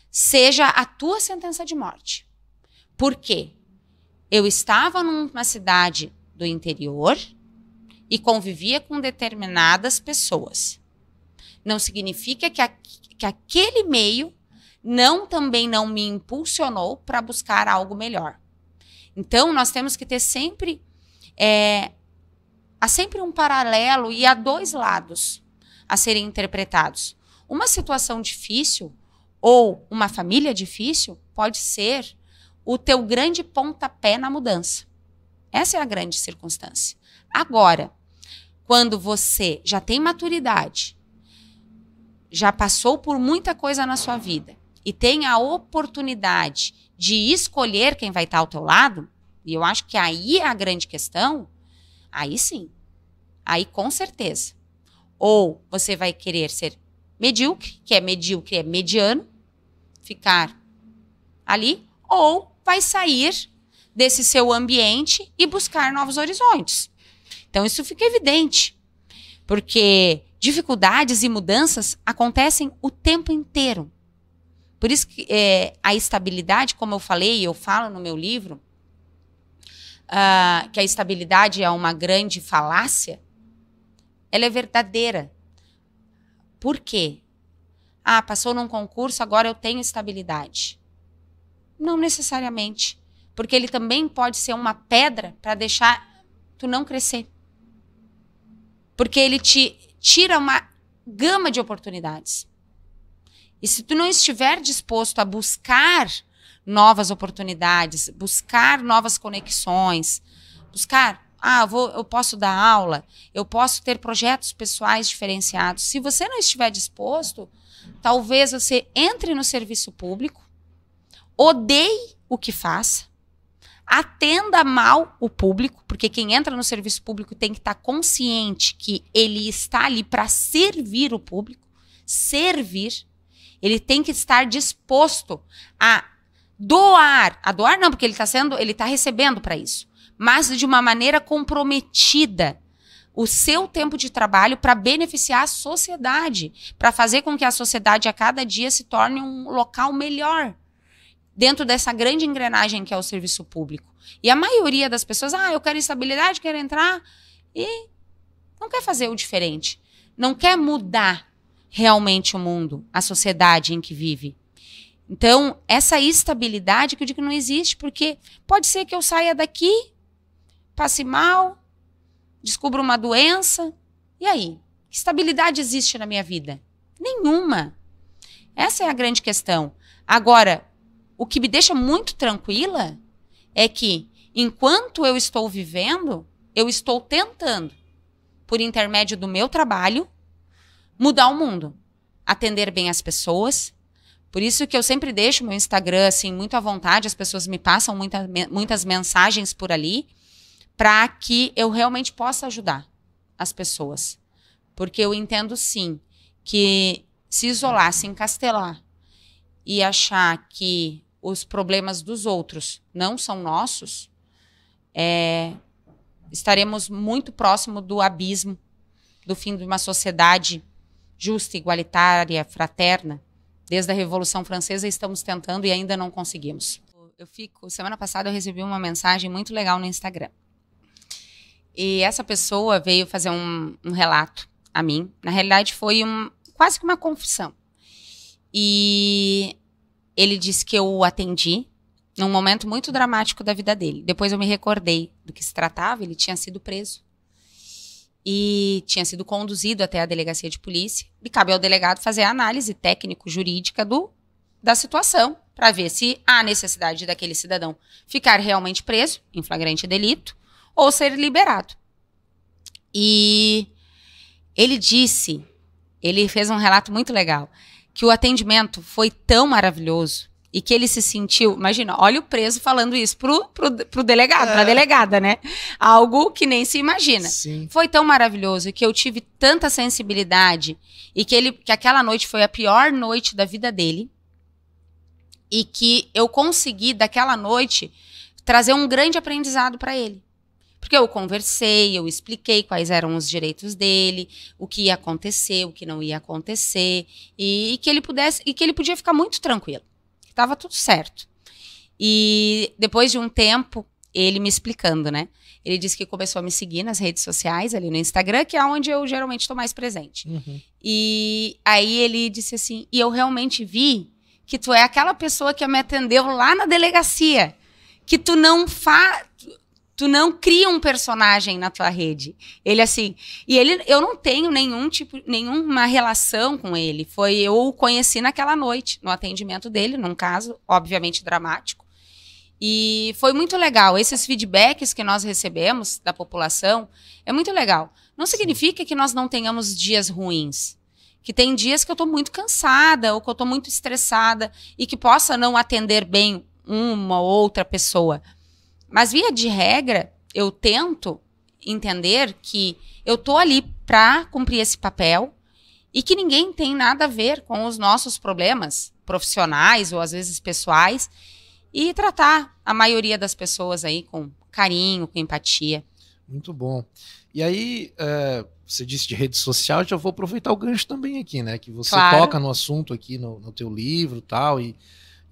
seja a tua sentença de morte. Por quê? Eu estava numa cidade do interior e convivia com determinadas pessoas. Não significa que aquele meio também não me impulsionou para buscar algo melhor. Então, nós temos que ter sempre... há sempre um paralelo e há 2 lados a serem interpretados. Uma situação difícil ou uma família difícil pode ser o teu grande pontapé na mudança. Essa é a grande circunstância. Agora, quando você já tem maturidade, já passou por muita coisa na sua vida e tem a oportunidade de escolher quem vai estar ao teu lado, e eu acho que aí é a grande questão, aí sim, aí com certeza. Ou você vai querer ser medíocre é mediano, ficar ali, ou vai sair desse seu ambiente e buscar novos horizontes. Então, isso fica evidente, porque Dificuldades e mudanças acontecem o tempo inteiro. Por isso que a estabilidade, como eu falei, eu falo no meu livro, que a estabilidade é uma grande falácia, ela é verdadeira. Por quê? Passou num concurso, agora eu tenho estabilidade. Não necessariamente. Porque ele também pode ser uma pedra para deixar tu não crescer. Porque ele te tira uma gama de oportunidades. E se tu não estiver disposto a buscar novas oportunidades, buscar novas conexões, buscar, eu posso dar aula, eu posso ter projetos pessoais diferenciados. Se você não estiver disposto, talvez você entre no serviço público, odeie o que faça, atenda mal o público, porque quem entra no serviço público tem que estar consciente que ele está ali para servir o público, servir. Ele tem que estar disposto a doar. A doar não, porque ele está recebendo para isso, mas de uma maneira comprometida o seu tempo de trabalho para beneficiar a sociedade, para fazer com que a sociedade a cada dia se torne um local melhor dentro dessa grande engrenagem que é o serviço público. E a maioria das pessoas, eu quero estabilidade, quero entrar, e não quer fazer o diferente. Não quer mudar realmente o mundo, a sociedade em que vive. Então, essa estabilidade que eu digo que não existe, porque pode ser que eu saia daqui, passe mal, descubra uma doença, e aí? Que estabilidade existe na minha vida? Nenhuma. Essa é a grande questão. Agora, o que me deixa muito tranquila é que, enquanto eu estou vivendo, eu estou tentando, por intermédio do meu trabalho, mudar o mundo, atender bem as pessoas. Por isso que eu sempre deixo meu Instagram assim, muito à vontade, as pessoas me passam muitas mensagens por ali, para que eu realmente possa ajudar as pessoas. Porque eu entendo, sim, que se isolar, se encastelar e achar que os problemas dos outros não são nossos, estaremos muito próximo do abismo, do fim de uma sociedade justa, igualitária, fraterna. Desde a Revolução Francesa estamos tentando e ainda não conseguimos. Semana passada eu recebi uma mensagem muito legal no Instagram. E essa pessoa veio fazer um relato a mim. Na realidade foi quase que uma confissão. E ele disse que eu o atendi num momento muito dramático da vida dele. Depois eu me recordei do que se tratava. Ele tinha sido preso e tinha sido conduzido até a delegacia de polícia. E cabe ao delegado fazer a análise técnico-jurídica da situação, para ver se há necessidade daquele cidadão ficar realmente preso, em flagrante delito, ou ser liberado. E ele fez um relato muito legal, que o atendimento foi tão maravilhoso e que ele se sentiu, imagina, olha o preso falando isso pro delegado, pra delegada, né? Algo que nem se imagina. Sim. Foi tão maravilhoso que eu tive tanta sensibilidade e que aquela noite foi a pior noite da vida dele e que eu consegui, daquela noite, trazer um grande aprendizado para ele. Porque eu conversei, eu expliquei quais eram os direitos dele, o que ia acontecer, o que não ia acontecer, e que ele podia ficar muito tranquilo. Estava tudo certo. E depois de um tempo, ele me explicando, né? Ele disse que começou a me seguir nas redes sociais, ali no Instagram, que é onde eu geralmente estou mais presente. Uhum. E aí ele disse assim, e eu realmente vi que tu é aquela pessoa que me atendeu lá na delegacia, que tu não cria um personagem na tua rede. Ele assim, eu não tenho nenhuma relação com ele. Eu o conheci naquela noite, no atendimento dele, num caso, obviamente, dramático. E foi muito legal. Esses feedbacks que nós recebemos da população é muito legal. Não significa que nós não tenhamos dias ruins. Que tem dias que eu estou muito cansada ou que eu estou muito estressada e que possa não atender bem uma ou outra pessoa. Mas, via de regra, eu tento entender que eu estou ali para cumprir esse papel e que ninguém tem nada a ver com os nossos problemas profissionais ou, às vezes, pessoais e tratar a maioria das pessoas aí com carinho, com empatia. Muito bom. E aí, você disse de rede social, já vou aproveitar o gancho também aqui, né? Que você Claro. toca no assunto aqui no teu livro tal, e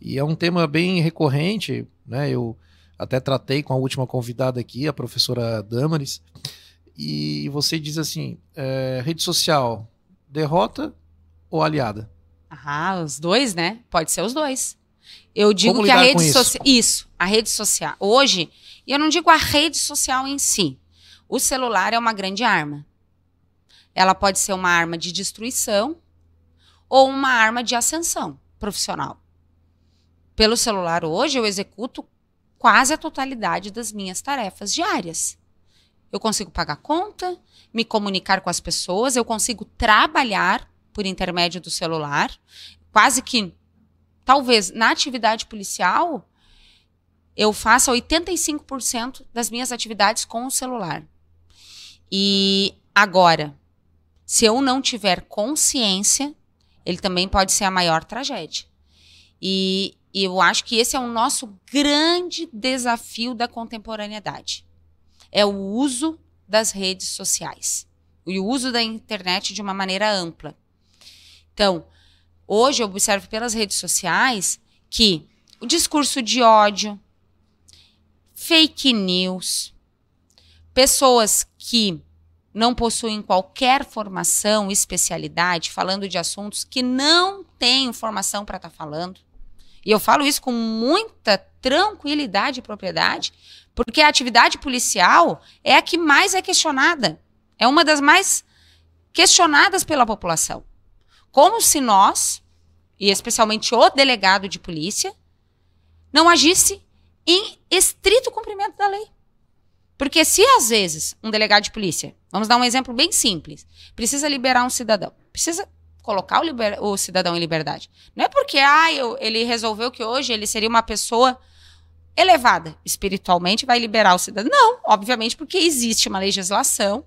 é um tema bem recorrente, né? Eu até tratei com a última convidada aqui, a professora Damaris, e você diz assim, rede social, derrota ou aliada? Ah, os dois, né? Pode ser os dois. Eu digo Como que a lidar rede com isso? social. Isso, a rede social. Hoje, e eu não digo a rede social em si. O celular é uma grande arma. Ela pode ser uma arma de destruição ou uma arma de ascensão profissional. Pelo celular hoje, eu executo quase a totalidade das minhas tarefas diárias. Eu consigo pagar conta, me comunicar com as pessoas, eu consigo trabalhar por intermédio do celular. Quase que, talvez, na atividade policial, eu faça 85% das minhas atividades com o celular. E agora, se eu não tiver consciência, ele também pode ser a maior tragédia. E eu acho que esse é o nosso grande desafio da contemporaneidade. É o uso das redes sociais. E o uso da internet de uma maneira ampla. Então, hoje eu observo pelas redes sociais que o discurso de ódio, fake news, pessoas que não possuem qualquer formação, especialidade, falando de assuntos que não têm formação para estar falando. E eu falo isso com muita tranquilidade e propriedade, porque a atividade policial é a que mais é questionada. É uma das mais questionadas pela população. Como se nós, e especialmente o delegado de polícia, não agisse em estrito cumprimento da lei. Porque se às vezes um delegado de polícia, vamos dar um exemplo bem simples, precisa liberar um cidadão, precisa colocar o cidadão em liberdade. Não é porque ele resolveu que hoje ele seria uma pessoa elevada espiritualmente, vai liberar o cidadão. Não, obviamente porque existe uma legislação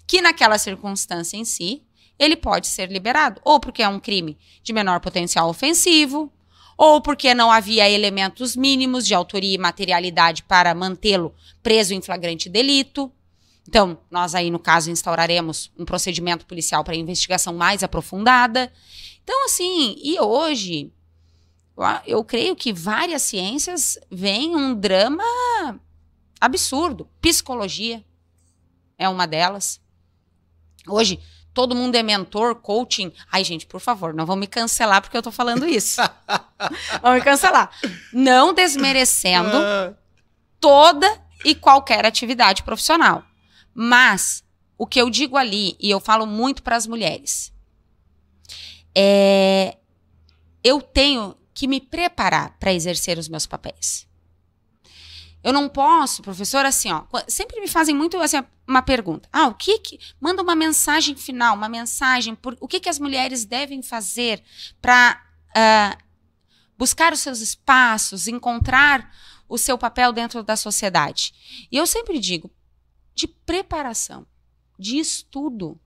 que naquela circunstância em si, ele pode ser liberado. Ou porque é um crime de menor potencial ofensivo, ou porque não havia elementos mínimos de autoria e materialidade para mantê-lo preso em flagrante delito. Então, nós aí, no caso, instauraremos um procedimento policial para investigação mais aprofundada. Então, assim, e hoje, eu creio que várias ciências veem um drama absurdo. Psicologia é uma delas. Hoje, todo mundo é mentor, coaching. Ai, gente, por favor, não vão me cancelar porque eu tô falando isso. Vão me cancelar. Não desmerecendo toda e qualquer atividade profissional. Mas, o que eu digo ali, e eu falo muito para as mulheres, eu tenho que me preparar para exercer os meus papéis. Eu não posso, professor, assim, ó, sempre me fazem muito assim, uma pergunta. Manda uma mensagem final, uma mensagem, o que as mulheres devem fazer para buscar os seus espaços, encontrar o seu papel dentro da sociedade. E eu sempre digo, de preparação, de estudo.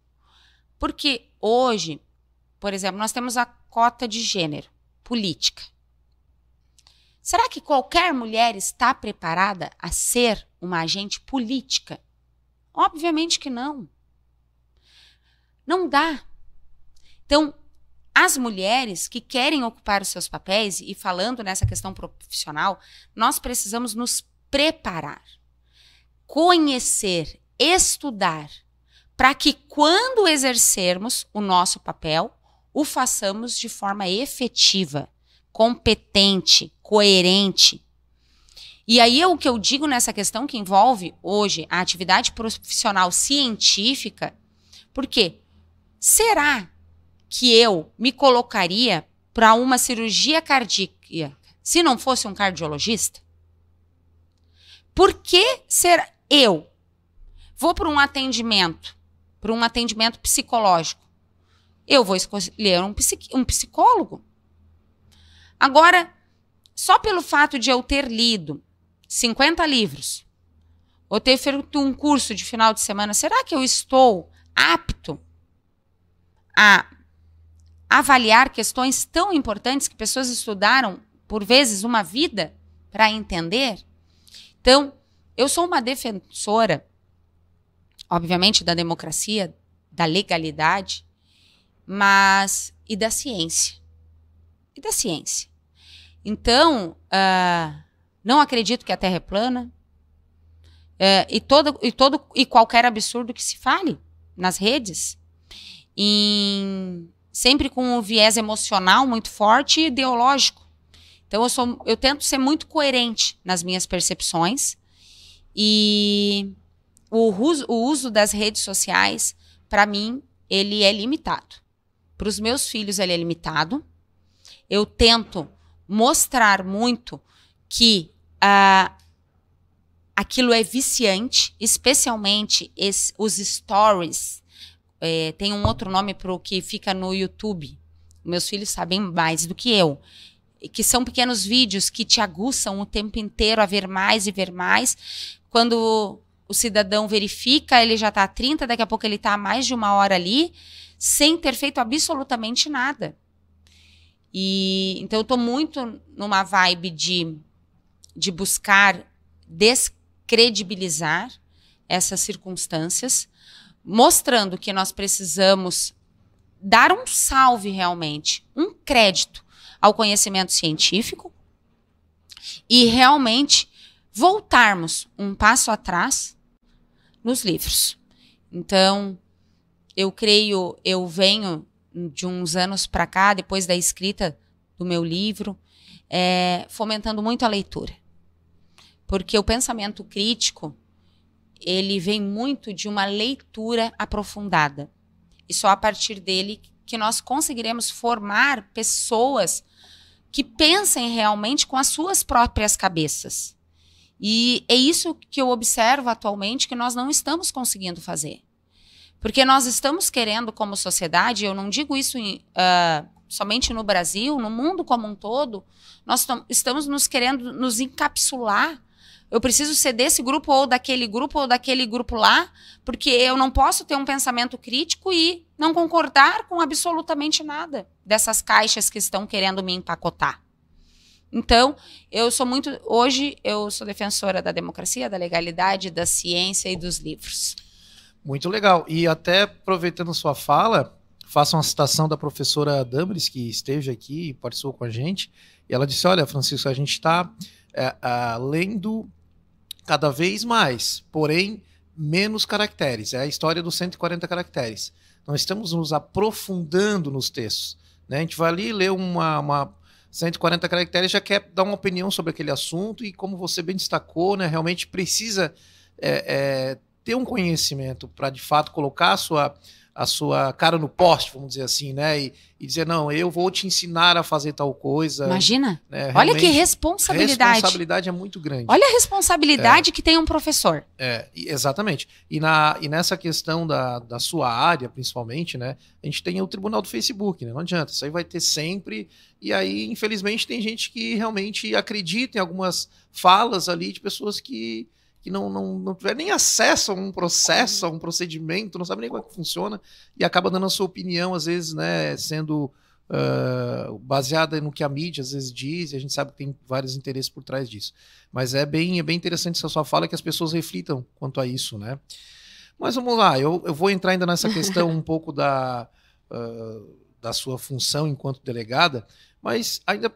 Porque hoje, por exemplo, nós temos a cota de gênero, política. Será que qualquer mulher está preparada a ser uma agente política? Obviamente que não. Não dá. Então, as mulheres que querem ocupar os seus papéis, e falando nessa questão profissional, nós precisamos nos preparar, conhecer, estudar, para que quando exercermos o nosso papel, o façamos de forma efetiva, competente, coerente. E aí o que eu digo nessa questão que envolve hoje a atividade profissional científica, porque será que eu me colocaria para uma cirurgia cardíaca se não fosse um cardiologista? Por que eu vou para um atendimento psicológico? Eu vou escolher um psicólogo. Agora, só pelo fato de eu ter lido 50 livros, ou ter feito um curso de final de semana, será que eu estou apto a avaliar questões tão importantes que pessoas estudaram, por vezes, uma vida para entender? Então, eu sou uma defensora obviamente, da democracia, da legalidade, mas e da ciência. E da ciência. Então, não acredito que a Terra é plana, e qualquer absurdo que se fale nas redes, sempre com um viés emocional muito forte e ideológico. Então, eu tento ser muito coerente nas minhas percepções, e o uso das redes sociais, para mim, ele é limitado. Para os meus filhos, ele é limitado. Eu tento mostrar muito que aquilo é viciante, especialmente os stories. Tem um outro nome para o que fica no YouTube. Meus filhos sabem mais do que eu. Que são pequenos vídeos que te aguçam o tempo inteiro a ver mais e ver mais. Quando o cidadão verifica, ele já está a 30, daqui a pouco ele está a mais de 1 hora ali, sem ter feito absolutamente nada. Então eu estou muito numa vibe de buscar descredibilizar essas circunstâncias, mostrando que nós precisamos dar um salve realmente, um crédito ao conhecimento científico e realmente voltarmos um passo atrás nos livros. Então, eu venho de uns anos para cá, depois da escrita do meu livro, fomentando muito a leitura. Porque o pensamento crítico, ele vem muito de uma leitura aprofundada. E só a partir dele que nós conseguiremos formar pessoas que pensem realmente com as suas próprias cabeças. E é isso que eu observo atualmente que nós não estamos conseguindo fazer. Porque nós estamos querendo, como sociedade, eu não digo isso somente no Brasil, no mundo como um todo, nós estamos querendo nos encapsular. Eu preciso ser desse grupo ou daquele grupo lá, porque eu não posso ter um pensamento crítico e não concordar com absolutamente nada dessas caixas que estão querendo me empacotar. Então, hoje eu sou defensora da democracia, da legalidade, da ciência e dos livros. Muito legal. E até aproveitando sua fala, faço uma citação da professora Damaris, que esteve aqui e participou com a gente, e ela disse, olha, Francisco, a gente está lendo cada vez mais, porém, menos caracteres. É a história dos 140 caracteres. Nós estamos nos aprofundando nos textos. Né? A gente vai ali ler uma 140 caracteres, já quer dar uma opinião sobre aquele assunto, e como você bem destacou, né, realmente precisa ter um conhecimento para, de fato, colocar a sua cara no poste, vamos dizer assim, né? E dizer, não, eu vou te ensinar a fazer tal coisa. Imagina. Né? Olha que responsabilidade. A responsabilidade é muito grande. Olha a responsabilidade que tem um professor. Exatamente. E nessa questão da sua área, principalmente, né? A gente tem o tribunal do Facebook, né? Não adianta, isso aí vai ter sempre. E aí, infelizmente, tem gente que realmente acredita em algumas falas ali de pessoas que não tiver nem acesso a um processo, a um procedimento, não sabe nem como é que funciona, e acaba dando a sua opinião, às vezes, né, sendo baseada no que a mídia às vezes diz, e a gente sabe que tem vários interesses por trás disso. Mas é bem interessante essa sua fala, que as pessoas reflitam quanto a isso, né? Mas vamos lá, eu vou entrar ainda nessa questão um pouco da sua função enquanto delegada, mas ainda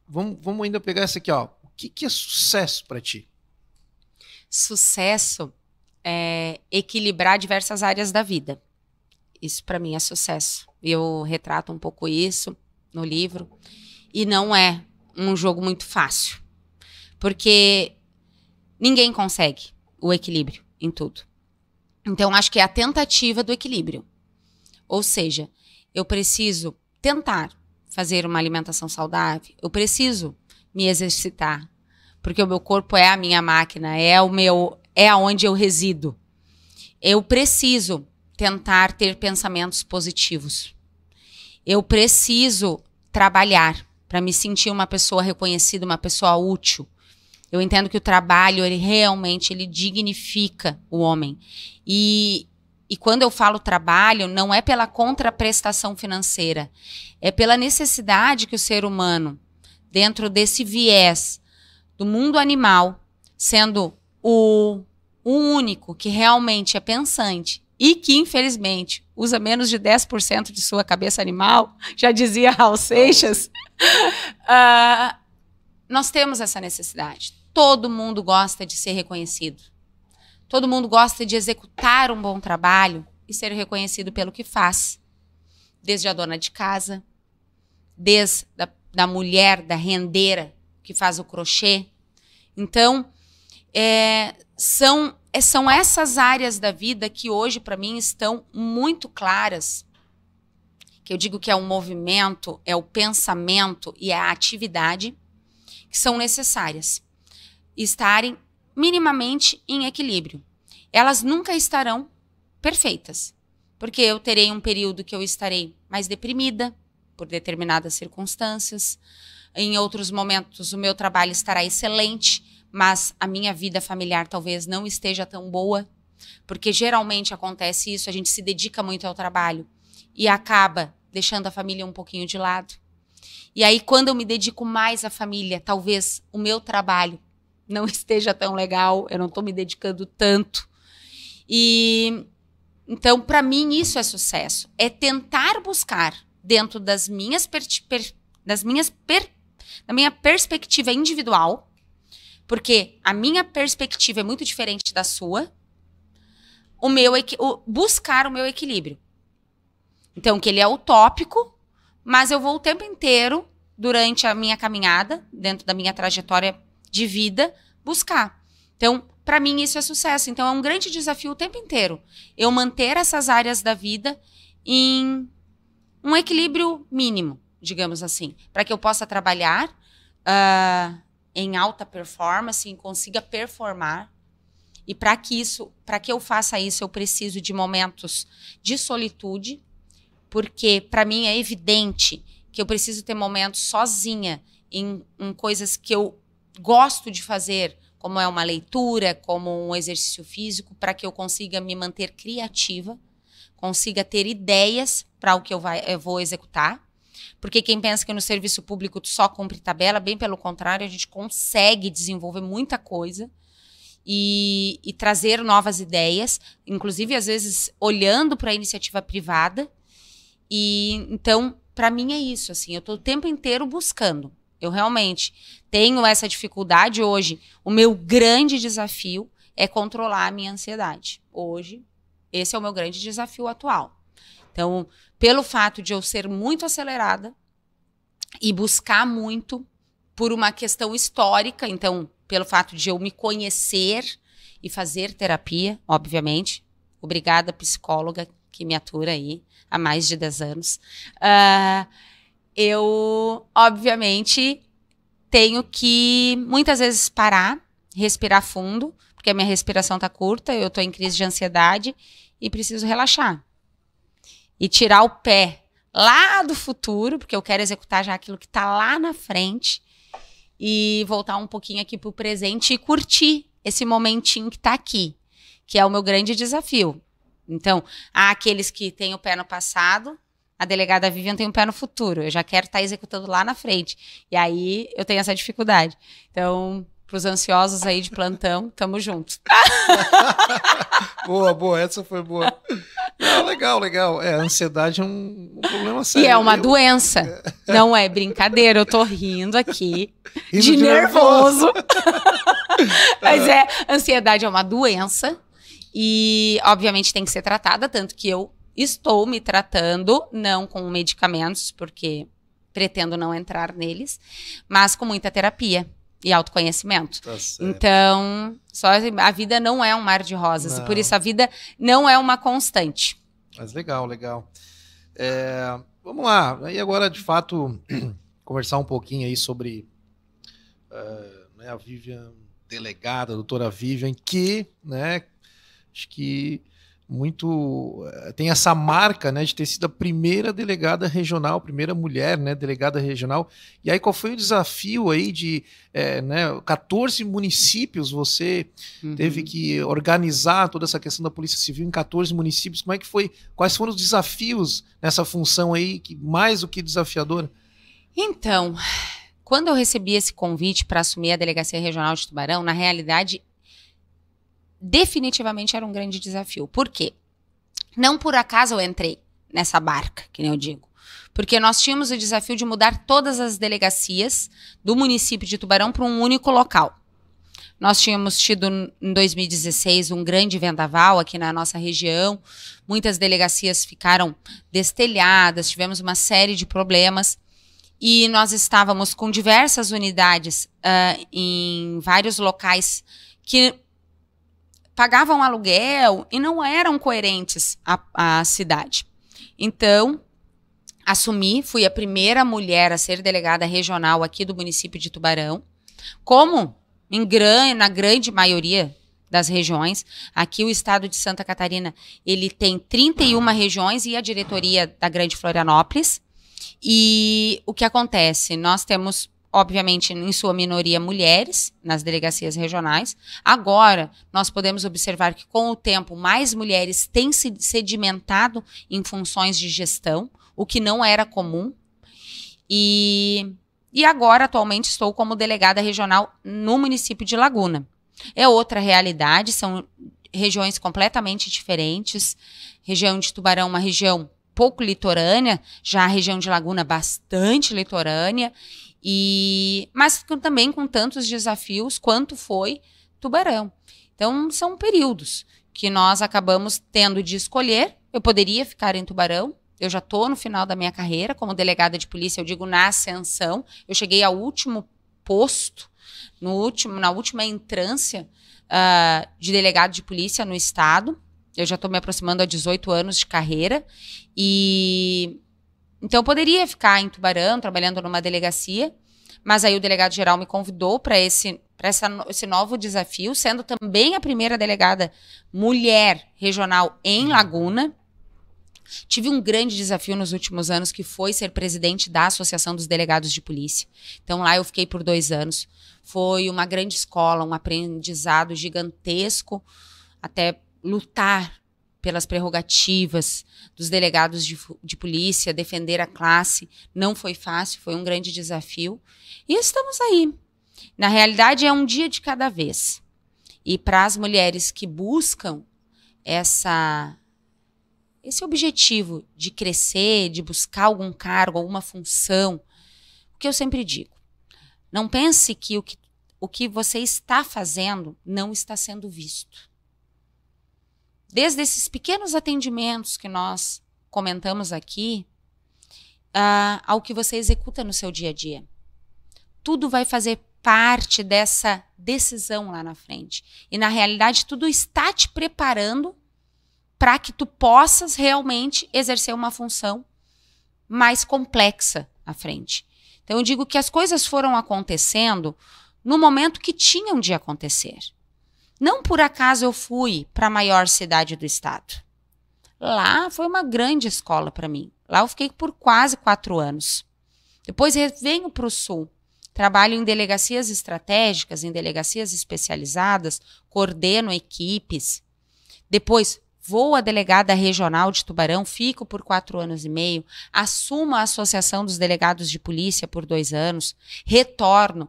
vamos ainda pegar essa aqui, ó. O que é sucesso para ti? Sucesso é equilibrar diversas áreas da vida. Isso para mim é sucesso. Eu retrato um pouco isso no livro. E não é um jogo muito fácil. Porque ninguém consegue o equilíbrio em tudo. Então, acho que é a tentativa do equilíbrio. Ou seja, eu preciso tentar fazer uma alimentação saudável. Eu preciso me exercitar. Porque o meu corpo é a minha máquina, é aonde eu resido. Eu preciso tentar ter pensamentos positivos. Eu preciso trabalhar para me sentir uma pessoa reconhecida, uma pessoa útil. Eu entendo que o trabalho, ele realmente dignifica o homem. E quando eu falo trabalho, não é pela contraprestação financeira, é pela necessidade que o ser humano, dentro desse viés do mundo animal, sendo o o único que realmente é pensante e que, infelizmente, usa menos de 10% de sua cabeça animal, já dizia Raul Seixas, nós temos essa necessidade. Todo mundo gosta de ser reconhecido. Todo mundo gosta de executar um bom trabalho e ser reconhecido pelo que faz. Desde a dona de casa, desde da mulher, da rendeira, que faz o crochê. Então, são essas áreas da vida que hoje, para mim, estão muito claras, que eu digo que é o movimento, é o pensamento e é a atividade, que são necessárias. Estarem minimamente em equilíbrio. Elas nunca estarão perfeitas, porque eu terei um período que eu estarei mais deprimida por determinadas circunstâncias. Em outros momentos, o meu trabalho estará excelente, mas a minha vida familiar talvez não esteja tão boa, porque geralmente acontece isso, a gente se dedica muito ao trabalho e acaba deixando a família um pouquinho de lado. E aí, quando eu me dedico mais à família, talvez o meu trabalho não esteja tão legal, eu não estou me dedicando tanto. E então, para mim, isso é sucesso. É tentar buscar, dentro da minha perspectiva individual, porque a minha perspectiva é muito diferente da sua, buscar o meu equilíbrio. Então, que ele é utópico, mas eu vou o tempo inteiro, durante a minha caminhada, dentro da minha trajetória de vida, buscar. Então, para mim, isso é sucesso. Então, é um grande desafio o tempo inteiro. Eu manter essas áreas da vida em um equilíbrio mínimo, digamos assim, para que eu possa trabalhar em alta performance, consiga performar. E para que eu faça isso, eu preciso de momentos de solitude, porque para mim é evidente que eu preciso ter momentos sozinha em coisas que eu gosto de fazer, como é uma leitura, como um exercício físico, para que eu consiga me manter criativa, consiga ter ideias para o que eu vou executar. Porque quem pensa que no serviço público tu só cumpre tabela, bem pelo contrário, a gente consegue desenvolver muita coisa e trazer novas ideias, inclusive às vezes olhando para a iniciativa privada. E então, para mim é isso, assim, eu estou o tempo inteiro buscando. Eu realmente tenho essa dificuldade hoje. O meu grande desafio é controlar a minha ansiedade. Hoje, esse é o meu grande desafio atual. Então, pelo fato de eu ser muito acelerada e buscar muito por uma questão histórica, então, pelo fato de eu me conhecer e fazer terapia, obviamente. Obrigada, psicóloga, que me atura aí há mais de 10 anos. Eu, obviamente, tenho que, muitas vezes, parar, respirar fundo, porque a minha respiração está curta, eu estou em crise de ansiedade e preciso relaxar. E tirar o pé lá do futuro, porque eu quero executar já aquilo que está lá na frente, e voltar um pouquinho aqui para o presente e curtir esse momentinho que está aqui, que é o meu grande desafio. Então, há aqueles que têm o pé no passado, a delegada Vivian tem um pé no futuro. Eu já quero estar executando lá na frente. E aí, eu tenho essa dificuldade. Então, para os ansiosos aí de plantão, tamo junto. Boa, essa foi boa. Não, legal. A ansiedade é um problema sério. E é uma doença. Não é brincadeira, eu tô rindo aqui de nervoso. Mas ansiedade é uma doença e, obviamente, tem que ser tratada, tanto que eu estou me tratando, não com medicamentos, porque pretendo não entrar neles, mas com muita terapia e autoconhecimento. Tá certo. Então, a vida não é um mar de rosas, e por isso a vida não é uma constante. Mas legal. Vamos lá, aí agora, de fato, conversar um pouquinho aí sobre a Vivian, delegada, a doutora Vivian, que, né, acho que tem essa marca, né, de ter sido a primeira delegada regional, primeira mulher, né, delegada regional. E aí, qual foi o desafio aí de 14 municípios, você teve que organizar toda essa questão da Polícia Civil em 14 municípios. Como é que foi? Quais foram os desafios nessa função aí, mais do que desafiadora? Então, quando eu recebi esse convite para assumir a Delegacia Regional de Tubarão, na realidade, definitivamente era um grande desafio. Por quê? Não por acaso eu entrei nessa barca, que nem eu digo. Porque nós tínhamos o desafio de mudar todas as delegacias do município de Tubarão para um único local. Nós tínhamos tido, em 2016, um grande vendaval aqui na nossa região. Muitas delegacias ficaram destelhadas, tivemos uma série de problemas. E nós estávamos com diversas unidades em vários locais que pagavam aluguel e não eram coerentes à cidade. Então, assumi, fui a primeira mulher a ser delegada regional aqui do município de Tubarão, como na grande maioria das regiões. Aqui o estado de Santa Catarina, ele tem 31 regiões e a diretoria da Grande Florianópolis. E o que acontece? Nós temos, obviamente, em sua minoria, mulheres nas delegacias regionais. Agora, nós podemos observar que, com o tempo, mais mulheres têm se sedimentado em funções de gestão, o que não era comum. E agora, atualmente, estou como delegada regional no município de Laguna. É outra realidade, são regiões completamente diferentes. Região de Tubarão, uma região pouco litorânea, já a região de Laguna bastante litorânea, mas também com tantos desafios quanto foi Tubarão. Então, são períodos que nós acabamos tendo de escolher. Eu poderia ficar em Tubarão, eu já estou no final da minha carreira como delegada de polícia, eu digo na ascensão. Eu cheguei ao último posto, na última entrância de delegado de polícia no estado. Eu já estou me aproximando a 18 anos de carreira. Então, eu poderia ficar em Tubarão, trabalhando numa delegacia, mas aí o delegado geral me convidou para esse novo desafio, sendo também a primeira delegada mulher regional em Laguna. Tive um grande desafio nos últimos anos, que foi ser presidente da Associação dos Delegados de Polícia. Então, lá eu fiquei por 2 anos. Foi uma grande escola, um aprendizado gigantesco, até lutar pelas prerrogativas dos delegados de polícia, defender a classe. Não foi fácil, foi um grande desafio. E estamos aí. Na realidade, é um dia de cada vez. E para as mulheres que buscam esse objetivo de crescer, de buscar algum cargo, alguma função, o que eu sempre digo, não pense que o que você está fazendo não está sendo visto. Desde esses pequenos atendimentos que nós comentamos aqui, ao que você executa no seu dia a dia. Tudo vai fazer parte dessa decisão lá na frente. E, na realidade, tudo está te preparando para que tu possas realmente exercer uma função mais complexa à frente. Então, eu digo que as coisas foram acontecendo no momento que tinham de acontecer. Não por acaso eu fui para a maior cidade do estado. Lá foi uma grande escola para mim. Lá eu fiquei por quase 4 anos. Depois venho para o sul. Trabalho em delegacias estratégicas, em delegacias especializadas, coordeno equipes. Depois vou à delegada regional de Tubarão, fico por 4 anos e meio, assumo a Associação dos Delegados de Polícia por 2 anos, retorno,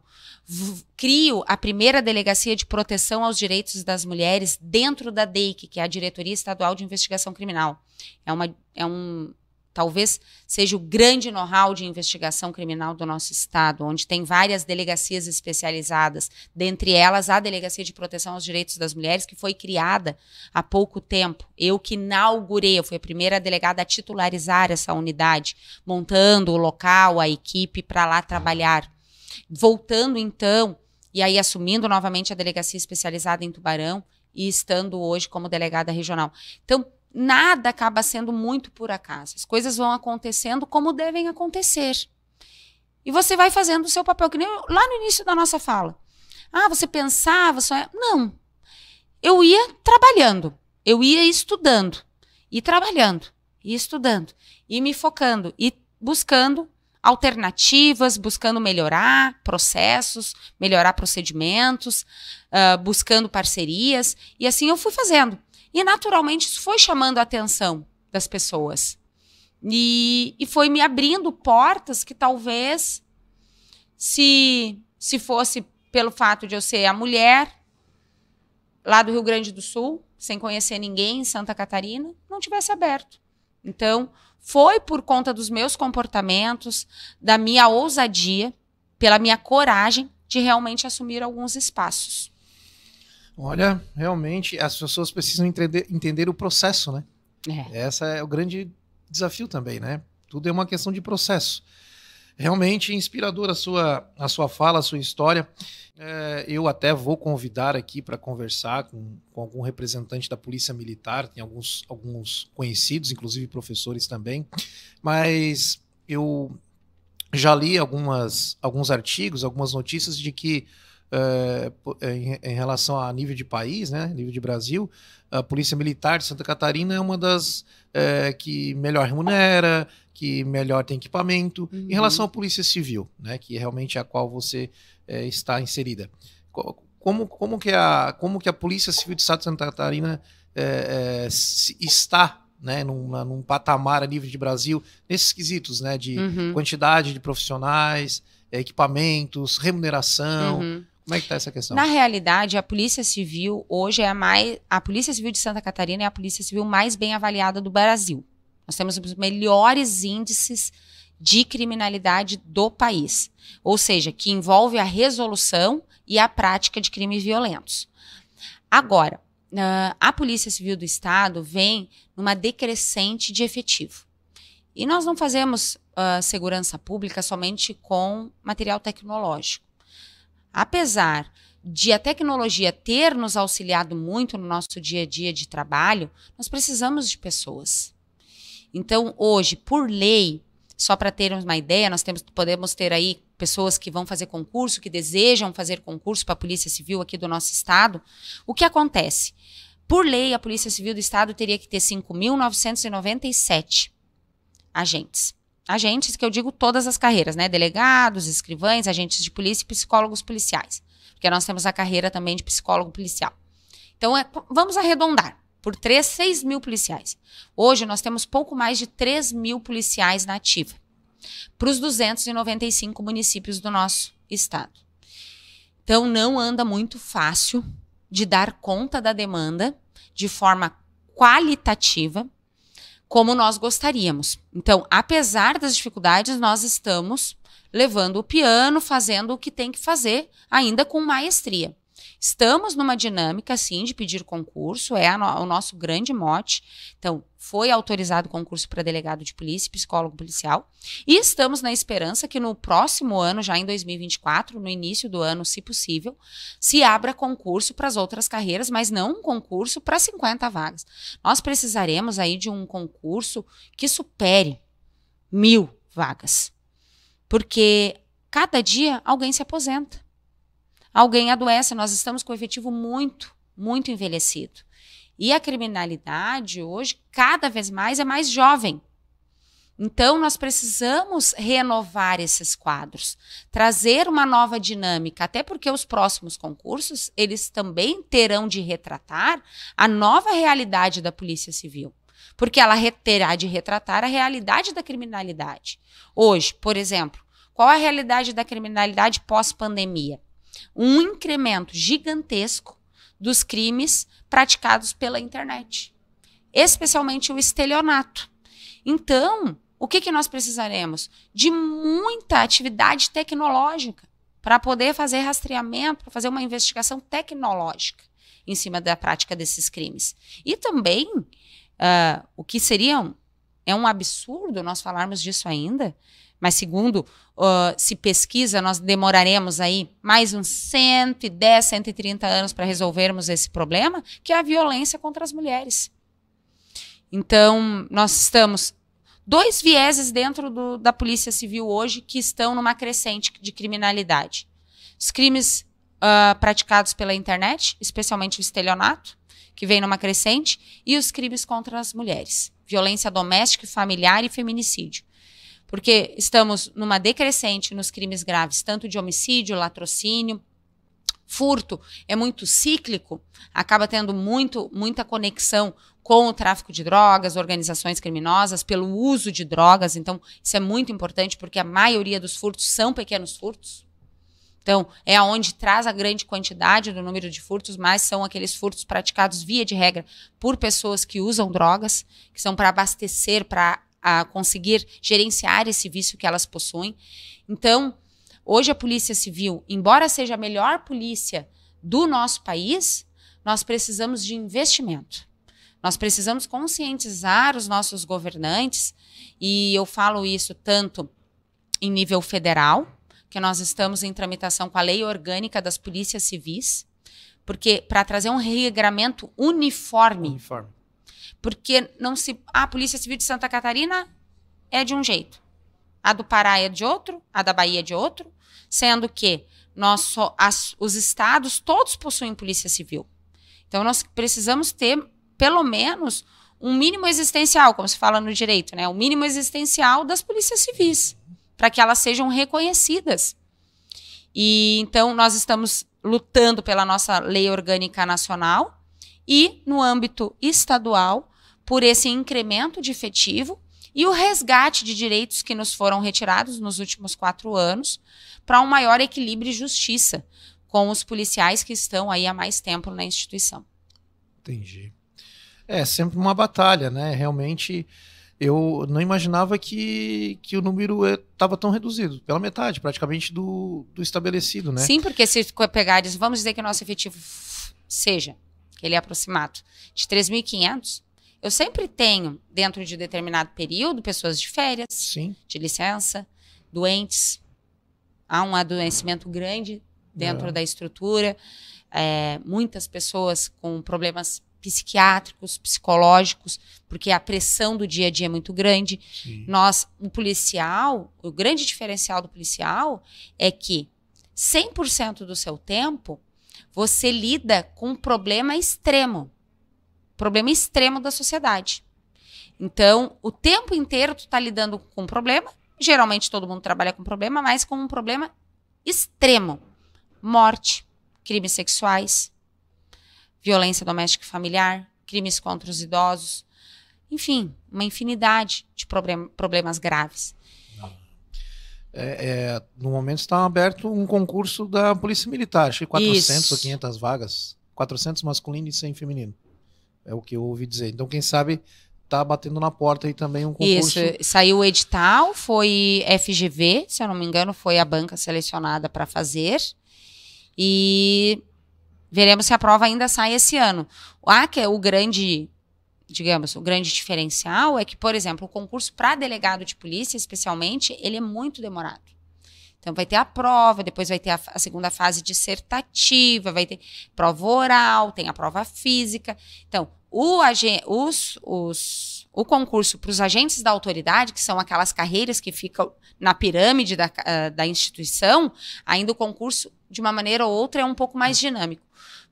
crio a primeira delegacia de proteção aos direitos das mulheres dentro da DEIC, que é a Diretoria Estadual de Investigação Criminal. Talvez seja o grande know-how de investigação criminal do nosso estado, onde tem várias delegacias especializadas, dentre elas a Delegacia de Proteção aos Direitos das Mulheres, que foi criada há pouco tempo. Eu que inaugurei, eu fui a primeira delegada a titularizar essa unidade, montando o local, a equipe para lá trabalhar. Voltando então, e aí assumindo novamente a delegacia especializada em Tubarão e estando hoje como delegada regional. Então, nada acaba sendo muito por acaso. As coisas vão acontecendo como devem acontecer. E você vai fazendo o seu papel, que nem lá no início da nossa fala. Você pensava, Não. Eu ia trabalhando, eu ia estudando, e trabalhando, e estudando, e me focando, e buscando alternativas, buscando melhorar processos, melhorar procedimentos, buscando parcerias, e assim eu fui fazendo. E, naturalmente, isso foi chamando a atenção das pessoas. E foi me abrindo portas que talvez, se fosse pelo fato de eu ser a mulher, lá do Rio Grande do Sul, sem conhecer ninguém, em Santa Catarina, não tivesse aberto. Então, foi por conta dos meus comportamentos, da minha ousadia, pela minha coragem de realmente assumir alguns espaços. Olha, realmente as pessoas precisam entender o processo, né? Esse é o grande desafio também, né? Tudo é uma questão de processo. Realmente inspiradora a sua fala, a sua história. Eu até vou convidar aqui para conversar com algum representante da Polícia Militar, tem alguns conhecidos, inclusive professores também, mas eu já li alguns artigos, algumas notícias de que em relação a nível de país, né, nível de Brasil, a Polícia Militar de Santa Catarina é uma das que melhor remunera, que melhor tem equipamento, em relação à Polícia Civil, né, que é realmente a qual você está inserida. Como que a Polícia Civil de Santa Catarina está, né, num patamar a nível de Brasil, nesses quesitos, né, de quantidade de profissionais, equipamentos, remuneração? Como é que está essa questão? Na realidade, a Polícia Civil hoje a Polícia Civil de Santa Catarina é a Polícia Civil mais bem avaliada do Brasil. Nós temos os melhores índices de criminalidade do país, ou seja, que envolve a resolução e a prática de crimes violentos. Agora, a Polícia Civil do Estado vem numa decrescente de efetivo. E nós não fazemos segurança pública somente com material tecnológico. Apesar de a tecnologia ter nos auxiliado muito no nosso dia a dia de trabalho, nós precisamos de pessoas. Então, hoje, por lei, só para termos uma ideia, podemos ter aí pessoas que vão fazer concurso, que desejam fazer concurso para a Polícia Civil aqui do nosso estado. O que acontece? Por lei, a Polícia Civil do Estado teria que ter 5.997 agentes. Agentes que eu digo todas as carreiras, né? Delegados, escrivães, agentes de polícia e psicólogos policiais. Porque nós temos a carreira também de psicólogo policial. Então, vamos arredondar. Por 6 mil policiais. Hoje, nós temos pouco mais de 3 mil policiais na ativa. Para os 295 municípios do nosso estado. Então, não anda muito fácil de dar conta da demanda de forma qualitativa, como nós gostaríamos. Então, apesar das dificuldades, nós estamos levando o piano, fazendo o que tem que fazer, ainda com maestria. Estamos numa dinâmica, sim, de pedir concurso, o nosso grande mote. Então, foi autorizado o concurso para delegado de polícia e psicólogo policial. E estamos na esperança que no próximo ano, já em 2024, no início do ano, se possível, se abra concurso para as outras carreiras, mas não um concurso para 50 vagas. Nós precisaremos aí de um concurso que supere 1.000 vagas. Porque cada dia alguém se aposenta. Alguém adoece, nós estamos com o efetivo muito, muito envelhecido. E a criminalidade hoje, cada vez mais, é mais jovem. Então, nós precisamos renovar esses quadros, trazer uma nova dinâmica, até porque os próximos concursos, eles também terão de retratar a nova realidade da Polícia Civil. Porque ela terá de retratar a realidade da criminalidade. Hoje, por exemplo, qual a realidade da criminalidade pós-pandemia? Um incremento gigantesco dos crimes praticados pela internet, especialmente o estelionato. Então, o que nós precisaremos? De muita atividade tecnológica para poder fazer rastreamento, para fazer uma investigação tecnológica em cima da prática desses crimes. E também, o que seria um absurdo nós falarmos disso ainda, mas segundo se pesquisa, nós demoraremos aí mais uns 110, 130 anos para resolvermos esse problema, que é a violência contra as mulheres. Então, nós estamos 2 vieses dentro da Polícia Civil hoje que estão numa crescente de criminalidade. Os crimes praticados pela internet, especialmente o estelionato, que vem numa crescente, e os crimes contra as mulheres. Violência doméstica, familiar e feminicídio. Porque estamos numa decrescente nos crimes graves, tanto de homicídio, latrocínio, furto é muito cíclico, acaba tendo muita conexão com o tráfico de drogas, organizações criminosas, pelo uso de drogas. Então, isso é muito importante porque a maioria dos furtos são pequenos furtos. Então, é onde traz a grande quantidade do número de furtos, mas são aqueles furtos praticados, via de regra, por pessoas que usam drogas, que são para abastecer, para conseguir gerenciar esse vício que elas possuem. Então, hoje a Polícia Civil, embora seja a melhor polícia do nosso país, nós precisamos de investimento. Nós precisamos conscientizar os nossos governantes, e eu falo isso tanto em nível federal, que nós estamos em tramitação com a Lei Orgânica das Polícias Civis, porque para trazer um regramento uniforme. Porque não se, a Polícia Civil de Santa Catarina é de um jeito, a do Pará é de outro, a da Bahia é de outro, sendo que os estados todos possuem Polícia Civil. Então nós precisamos ter pelo menos um mínimo existencial, como se fala no direito, né? O mínimo existencial das polícias civis, para que elas sejam reconhecidas. E então nós estamos lutando pela nossa lei orgânica nacional e, no âmbito estadual, por esse incremento de efetivo e o resgate de direitos que nos foram retirados nos últimos 4 anos, para um maior equilíbrio e justiça com os policiais que estão aí há mais tempo na instituição. Entendi. É sempre uma batalha, né? Realmente, eu não imaginava que o número estava tão reduzido, pela metade, praticamente, do estabelecido, né? Sim, porque se pegares, vamos dizer que o nosso efetivo seja, que ele é aproximado, de 3.500, eu sempre tenho, dentro de determinado período, pessoas de férias, sim, de licença, doentes, há um adoecimento grande dentro da estrutura, muitas pessoas com problemas psiquiátricos, psicológicos, porque a pressão do dia a dia é muito grande. Sim. O policial, o grande diferencial do policial é que 100% do seu tempo você lida com um problema extremo da sociedade. Então, o tempo inteiro tu tá lidando com um problema, geralmente todo mundo trabalha com problema, mas com um problema extremo. Morte, crimes sexuais, violência doméstica e familiar, crimes contra os idosos, enfim, uma infinidade de problemas graves. No momento está aberto um concurso da Polícia Militar, acho que 400 ou 500 vagas, 400 masculino e 100 feminino, é o que eu ouvi dizer. Então, quem sabe, está batendo na porta aí também um concurso. Isso, saiu o edital, foi FGV, se eu não me engano, foi a banca selecionada para fazer, e veremos se a prova ainda sai esse ano. Que é o grande, digamos, o grande diferencial é que, por exemplo, o concurso para delegado de polícia, especialmente, ele é muito demorado. Então vai ter a prova, depois vai ter a segunda fase dissertativa, vai ter prova oral, tem a prova física. Então, o concurso para os agentes da autoridade, que são aquelas carreiras que ficam na pirâmide da instituição, ainda o concurso, de uma maneira ou outra, é um pouco mais dinâmico.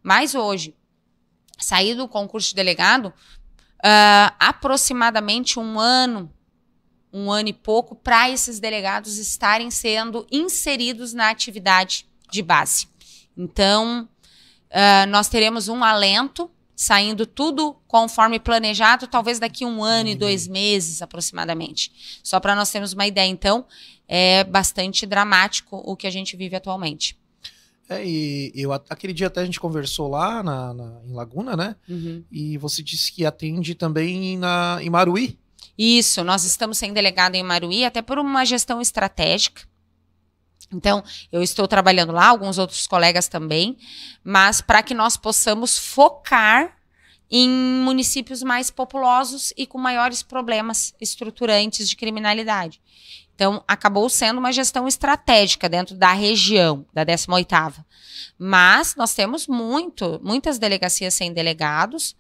Mas hoje, sair do concurso de delegado, aproximadamente um ano e pouco, para esses delegados estarem sendo inseridos na atividade de base. Então, nós teremos um alento, saindo tudo conforme planejado, talvez daqui 1 ano e 2 meses, aproximadamente. Só para nós termos uma ideia. Então, é bastante dramático o que a gente vive atualmente. E aquele dia até a gente conversou lá em Laguna, né? Uhum. E você disse que atende também em Maruí. Isso, nós estamos sem delegado em Maruí, até por uma gestão estratégica. Então, eu estou trabalhando lá, alguns outros colegas também, mas para que nós possamos focar em municípios mais populosos e com maiores problemas estruturantes de criminalidade. Então, acabou sendo uma gestão estratégica dentro da região, da 18ª. Mas nós temos muitas delegacias sem delegados,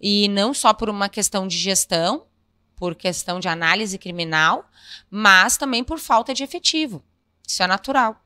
e não só por uma questão de gestão, por questão de análise criminal, mas também por falta de efetivo. Isso é natural.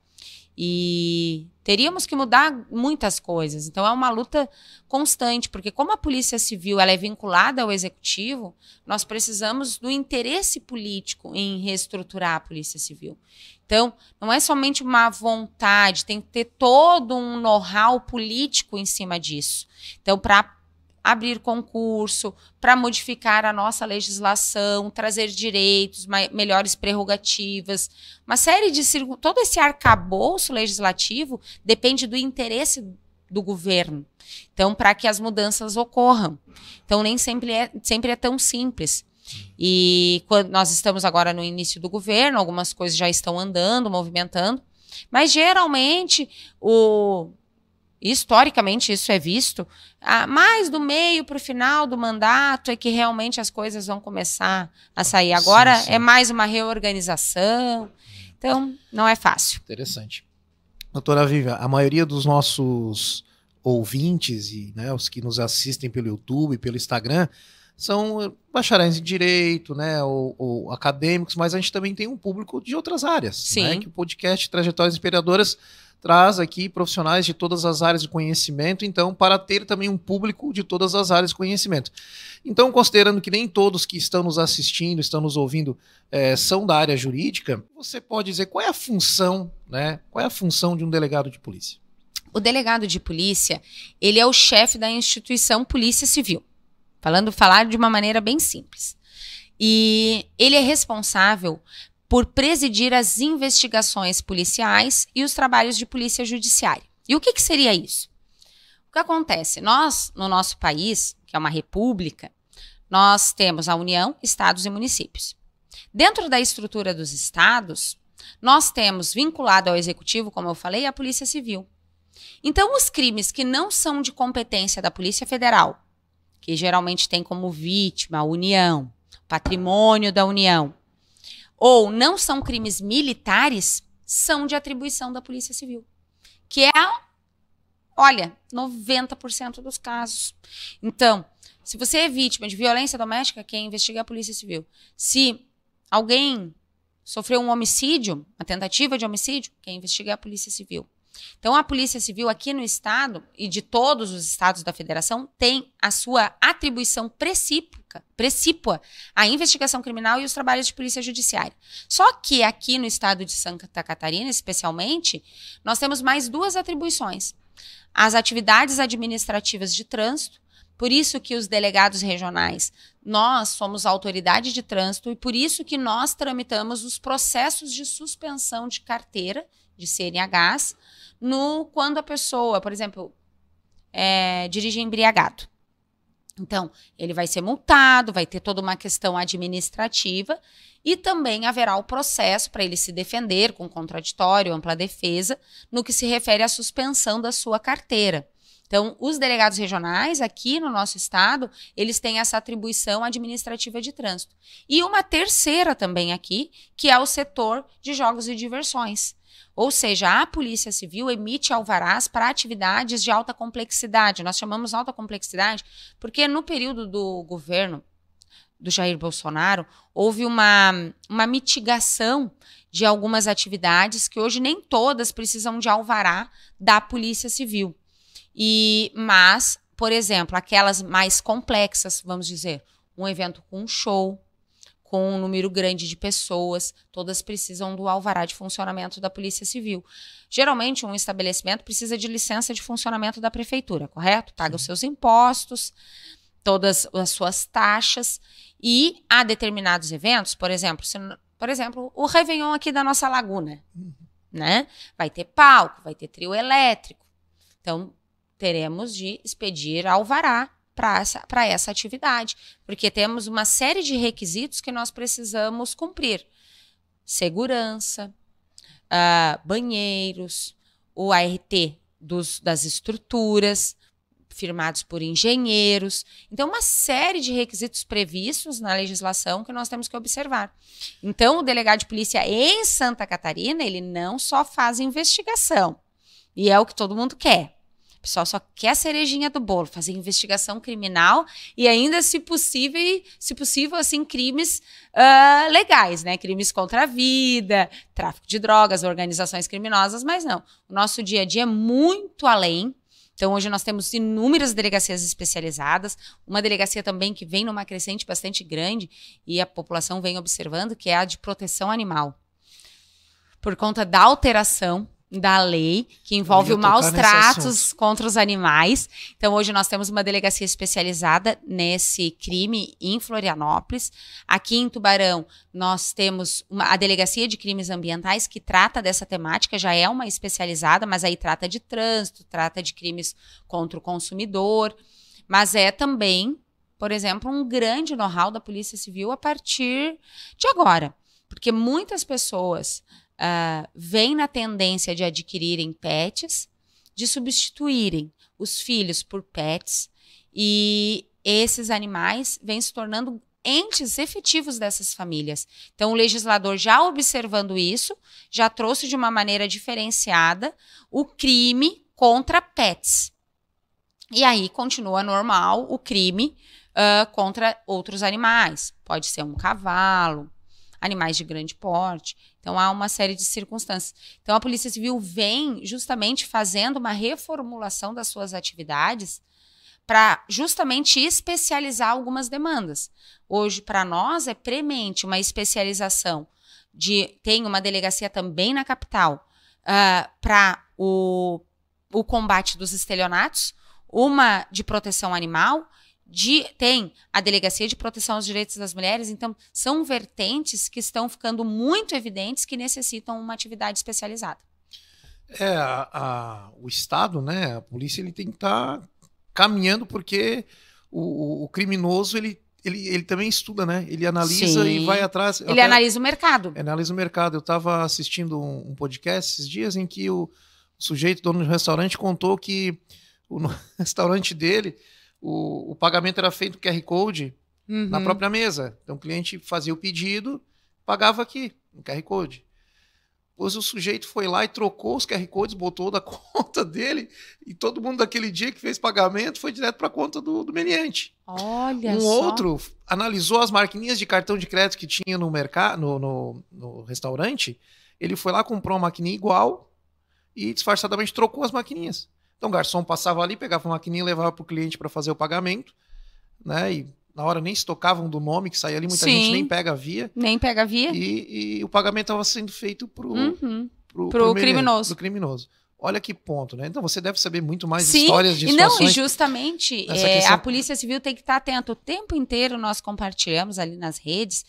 E teríamos que mudar muitas coisas. Então, é uma luta constante, porque como a Polícia Civil ela é vinculada ao Executivo, nós precisamos do interesse político em reestruturar a Polícia Civil. Então, não é somente uma vontade, tem que ter todo um know-how político em cima disso. Então, para abrir concurso, para modificar a nossa legislação, trazer direitos, melhores prerrogativas, uma série de todo esse arcabouço legislativo depende do interesse do governo. Então, para que as mudanças ocorram. Então, nem sempre é tão simples. E quando nós estamos agora no início do governo, algumas coisas já estão andando, movimentando, mas geralmente historicamente isso é visto, mais do meio para o final do mandato é que realmente as coisas vão começar a sair. Agora sim. É mais uma reorganização, então não é fácil. Interessante. Doutora Vivian, a maioria dos nossos ouvintes e, né, os que nos assistem pelo YouTube, pelo Instagram, são bacharéis em Direito, né, ou acadêmicos, mas a gente também tem um público de outras áreas. Sim. Né, que o podcast Trajetórias Inspiradoras traz aqui profissionais de todas as áreas de conhecimento, então, para ter também um público de todas as áreas de conhecimento. Então, considerando que nem todos que estão nos assistindo, estão nos ouvindo, são da área jurídica, você pode dizer qual é a função, né? Qual é a função de um delegado de polícia? O delegado de polícia, ele é o chefe da instituição Polícia Civil. Falar de uma maneira bem simples. E ele é responsável por presidir as investigações policiais e os trabalhos de polícia judiciária. E o que seria isso? O que acontece? Nós, no nosso país, que é uma república, nós temos a União, estados e municípios. Dentro da estrutura dos estados, nós temos vinculado ao executivo, como eu falei, a Polícia Civil. Então, os crimes que não são de competência da Polícia Federal, que geralmente tem como vítima a União, patrimônio da União, ou não são crimes militares, são de atribuição da Polícia Civil. Que é, 90% dos casos. Então, se você é vítima de violência doméstica, quem investiga é a Polícia Civil. Se alguém sofreu um homicídio, uma tentativa de homicídio, quem investiga é a Polícia Civil. Então, a Polícia Civil aqui no estado e de todos os estados da federação tem a sua atribuição precípua à investigação criminal e os trabalhos de polícia judiciária. Só que aqui no estado de Santa Catarina, especialmente, nós temos mais duas atribuições. As atividades administrativas de trânsito, por isso que os delegados regionais, nós somos a autoridade de trânsito e por isso que nós tramitamos os processos de suspensão de carteira, de CNHs, quando a pessoa, por exemplo, dirige embriagado. Então, ele vai ser multado, vai ter toda uma questão administrativa e também haverá o processo para ele se defender com contraditório, ampla defesa, no que se refere à suspensão da sua carteira. Então, os delegados regionais aqui no nosso estado, eles têm essa atribuição administrativa de trânsito. E uma terceira também aqui, que é o setor de jogos e diversões. Ou seja, a Polícia Civil emite alvarás para atividades de alta complexidade. Nós chamamos alta complexidade porque no período do governo do Jair Bolsonaro, houve uma mitigação de algumas atividades que hoje nem todas precisam de alvará da Polícia Civil. Mas, por exemplo, aquelas mais complexas, vamos dizer, um evento com um show, com um número grande de pessoas, todas precisam do alvará de funcionamento da Polícia Civil. Geralmente, um estabelecimento precisa de licença de funcionamento da prefeitura, correto? Paga os seus impostos, todas as suas taxas, e há determinados eventos, por exemplo, o Réveillon aqui da nossa laguna, né? Vai ter palco, vai ter trio elétrico. Então, teremos de expedir alvará para essa atividade, porque temos uma série de requisitos que nós precisamos cumprir. Segurança, banheiros, o ART das estruturas, firmados por engenheiros. Então, uma série de requisitos previstos na legislação que nós temos que observar. Então, o delegado de polícia em Santa Catarina, ele não só faz investigação, e é o que todo mundo quer. O pessoal só quer a cerejinha do bolo, fazer investigação criminal e ainda, se possível, assim, crimes legais, né? Crimes contra a vida, tráfico de drogas, organizações criminosas, mas não. O nosso dia a dia é muito além. Então, hoje nós temos inúmeras delegacias especializadas, uma delegacia também que vem numa crescente bastante grande e a população vem observando, que é a de proteção animal. Por conta da alteração da lei, que envolve maus tratos contra os animais. Então, hoje nós temos uma delegacia especializada nesse crime em Florianópolis. Aqui em Tubarão, nós temos a Delegacia de Crimes Ambientais, que trata dessa temática, já é uma especializada, mas aí trata de trânsito, trata de crimes contra o consumidor, mas é também, por exemplo, um grande know-how da Polícia Civil a partir de agora, porque muitas pessoas vêm na tendência de adquirirem pets, de substituírem os filhos por pets, e esses animais vêm se tornando entes efetivos dessas famílias. Então, o legislador, já observando isso, já trouxe de uma maneira diferenciada o crime contra pets. E aí continua normal o crime contra outros animais. Pode ser um cavalo, animais de grande porte. Então, há uma série de circunstâncias. Então, a Polícia Civil vem justamente fazendo uma reformulação das suas atividades para justamente especializar algumas demandas. Hoje, para nós, é premente uma especialização tem uma delegacia também na capital para o combate dos estelionatos, uma de proteção animal, tem a Delegacia de Proteção aos Direitos das Mulheres. Então, são vertentes que estão ficando muito evidentes que necessitam uma atividade especializada. O Estado, né, a polícia, ele tem que estar caminhando, porque o criminoso, ele também estuda, né? Ele analisa. Sim. E vai atrás. Ele analisa o mercado. Analisa o mercado. Eu estava assistindo um podcast esses dias em que o sujeito, dono de um restaurante, contou que no restaurante dele, o pagamento era feito com QR Code na própria mesa. Então o cliente fazia o pedido, pagava aqui, no QR Code. Pois o sujeito foi lá e trocou os QR Codes, botou da conta dele, e todo mundo daquele dia que fez pagamento foi direto para a conta do meliante. Olha só. Outro analisou as maquininhas de cartão de crédito que tinha no mercado, no restaurante. Ele foi lá, comprou uma maquininha igual e disfarçadamente trocou as maquininhas. Então o garçom passava ali, pegava a maquininha e levava para o cliente para fazer o pagamento, né? E na hora nem se tocavam do nome que saía ali, muita gente nem pega a via. Nem pega a via. E o pagamento estava sendo feito pro criminoso. Olha que ponto, né? Então você deve saber muito mais histórias de situações. E justamente a Polícia Civil tem que estar atenta. O tempo inteiro nós compartilhamos ali nas redes,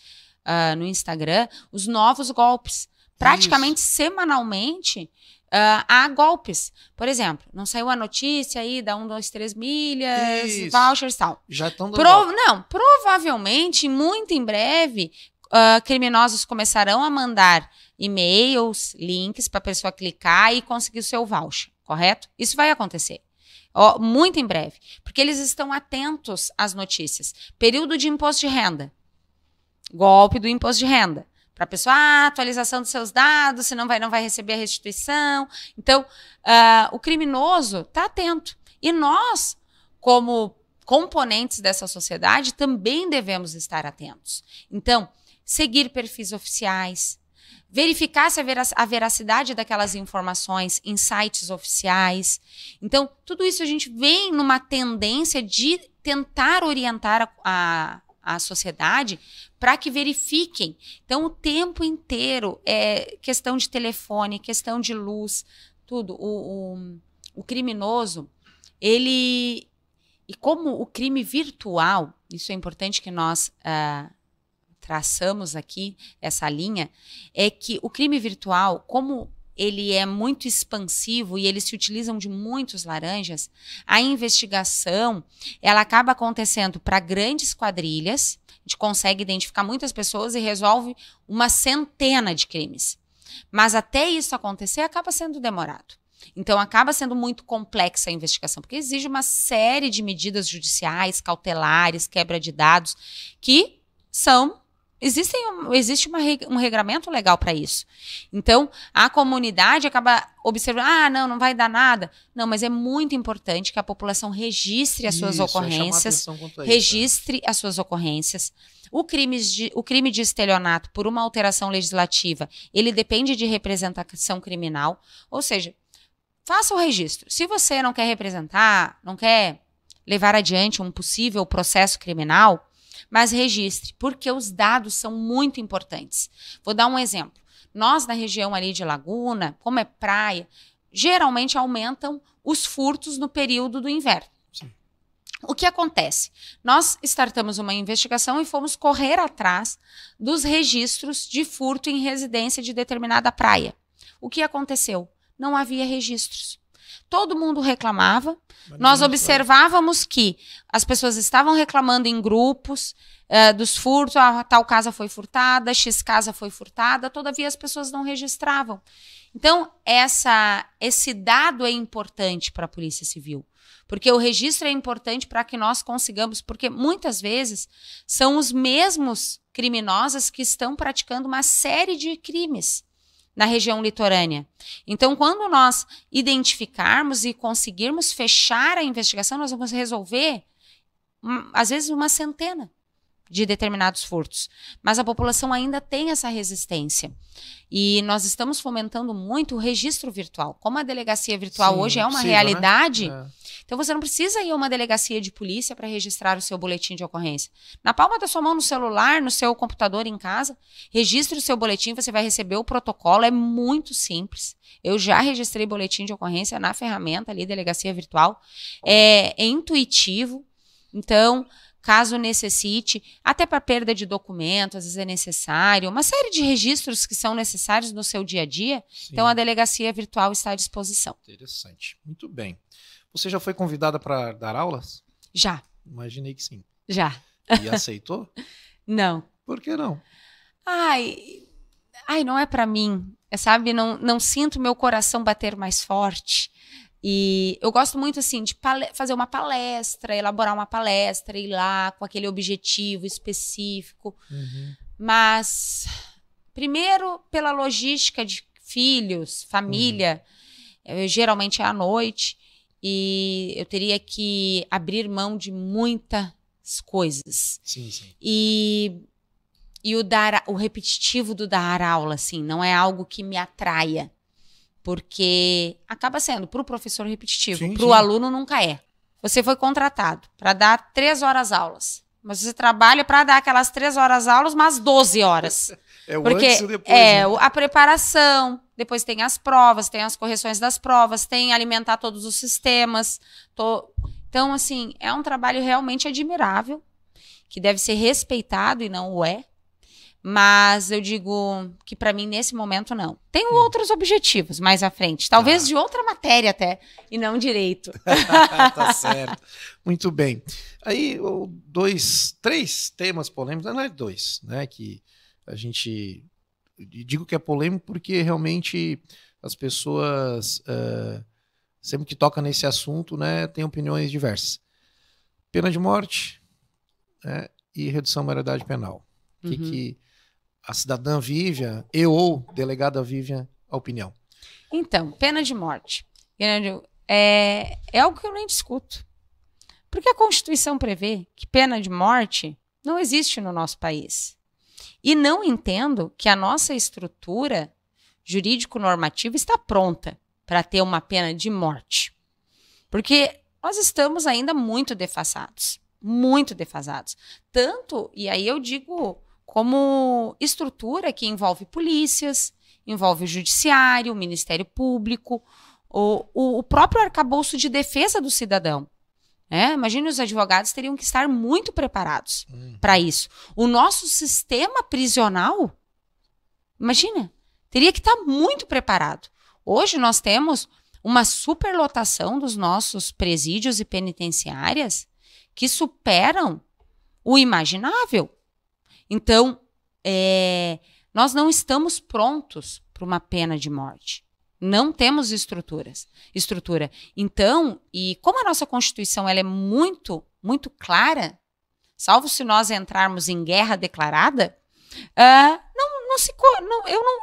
no Instagram, os novos golpes. Praticamente semanalmente, há golpes. Por exemplo, não saiu a notícia aí da 1, 2, 3 milhas, vouchers e tal. Já estão dando Não, provavelmente, muito em breve, criminosos começarão a mandar e-mails, links para a pessoa clicar e conseguir o seu voucher, correto? Isso vai acontecer. Muito em breve. Porque eles estão atentos às notícias. Período de imposto de renda. Golpe do imposto de renda. Para a pessoa, atualização dos seus dados, senão não vai receber a restituição. Então, o criminoso está atento. E nós, como componentes dessa sociedade, também devemos estar atentos. Então, seguir perfis oficiais, verificar se a veracidade daquelas informações em sites oficiais. Então, tudo isso a gente vem numa tendência de tentar orientar a sociedade para que verifiquem. Então, o tempo inteiro é questão de telefone, questão de luz, tudo. O criminoso, e como o crime virtual, isso é importante que nós traçamos aqui essa linha, é que o crime virtual, como ele é muito expansivo e eles se utilizam de muitos laranjas, a investigação, ela acaba acontecendo para grandes quadrilhas. A gente consegue identificar muitas pessoas e resolve uma centena de crimes. Mas até isso acontecer, acaba sendo demorado. Então, acaba sendo muito complexa a investigação, porque exige uma série de medidas judiciais, cautelares, quebra de dados, que existe um regramento legal para isso. Então, a comunidade acaba observando, não vai dar nada. Não, mas é muito importante que a população registre as suas ocorrências, as suas ocorrências. O crime de estelionato, por uma alteração legislativa, ele depende de representação criminal, ou seja, faça o registro. Se você não quer representar, não quer levar adiante um possível processo criminal, mas registre, porque os dados são muito importantes. Vou dar um exemplo. Nós, na região ali de Laguna, como é praia, geralmente aumentam os furtos no período do inverno. Sim. O que acontece? Nós startamos uma investigação e fomos correr atrás dos registros de furto em residência de determinada praia. O que aconteceu? Não havia registros. Todo mundo reclamava, nós observávamos que as pessoas estavam reclamando em grupos dos furtos, tal casa foi furtada, X casa foi furtada, todavia as pessoas não registravam. Então, esse dado é importante para a Polícia Civil, porque o registro é importante para que nós consigamos, porque muitas vezes são os mesmos criminosos que estão praticando uma série de crimes na região litorânea. Então, quando nós identificarmos e conseguirmos fechar a investigação, nós vamos resolver, às vezes, uma centena de determinados furtos. Mas a população ainda tem essa resistência. E nós estamos fomentando muito o registro virtual. Como a delegacia virtual hoje é uma realidade, né? Então você não precisa ir a uma delegacia de polícia para registrar o seu boletim de ocorrência. Na palma da sua mão, no celular, no seu computador em casa, registre o seu boletim, você vai receber o protocolo, é muito simples. Eu já registrei boletim de ocorrência na ferramenta ali, delegacia virtual. É intuitivo, então, caso necessite, até para perda de documento, às vezes é necessário, uma série de registros que são necessários no seu dia a dia. Sim. Então, a delegacia virtual está à disposição. Interessante. Muito bem. Você já foi convidada para dar aulas? Já. Imaginei que sim. Já. E aceitou? Não. Por que não? Ai, não é para mim. Sabe, não sinto meu coração bater mais forte. E eu gosto muito, assim, de fazer uma palestra, elaborar uma palestra, ir lá com aquele objetivo específico. Uhum. Mas, primeiro, pela logística de filhos, família, geralmente é à noite, e eu teria que abrir mão de muitas coisas. Sim, sim. E o repetitivo do dar aula, assim, não é algo que me atraia. Porque acaba sendo para o professor repetitivo, para o aluno nunca é. Você foi contratado para dar 3 horas aulas, mas você trabalha para dar aquelas 3 horas aulas, mas 12 horas. Porque antes e depois, né? A preparação, depois tem as provas, tem as correções das provas, tem alimentar todos os sistemas. Então, assim, é um trabalho realmente admirável, que deve ser respeitado e não o é. Mas eu digo que para mim, nesse momento, não. Tenho outros objetivos mais à frente. Talvez de outra matéria até, e não direito. Tá certo. Muito bem. Aí, 3 temas polêmicos, não é 2, né? Que a gente... Digo que é polêmico porque realmente as pessoas, sempre que tocam nesse assunto, né, têm opiniões diversas. Pena de morte, né, e redução da maioridade penal. Que a cidadã Vivian ou delegada Vivian, a opinião? Então, pena de morte é algo que eu nem discuto. Porque a Constituição prevê que pena de morte não existe no nosso país. E não entendo que a nossa estrutura jurídico-normativa está pronta para ter uma pena de morte. Porque nós estamos ainda muito defasados. Muito defasados. Tanto, e aí eu digo... como estrutura que envolve polícias, envolve o judiciário, o Ministério Público, o próprio arcabouço de defesa do cidadão. Imagine, os advogados teriam que estar muito preparados para isso. O nosso sistema prisional, imagina, teria que estar muito preparado. Hoje nós temos uma superlotação dos nossos presídios e penitenciárias que superam o imaginável. Então, nós não estamos prontos para uma pena de morte. Não temos estrutura. Então, e como a nossa Constituição ela é muito, muito clara, salvo se nós entrarmos em guerra declarada,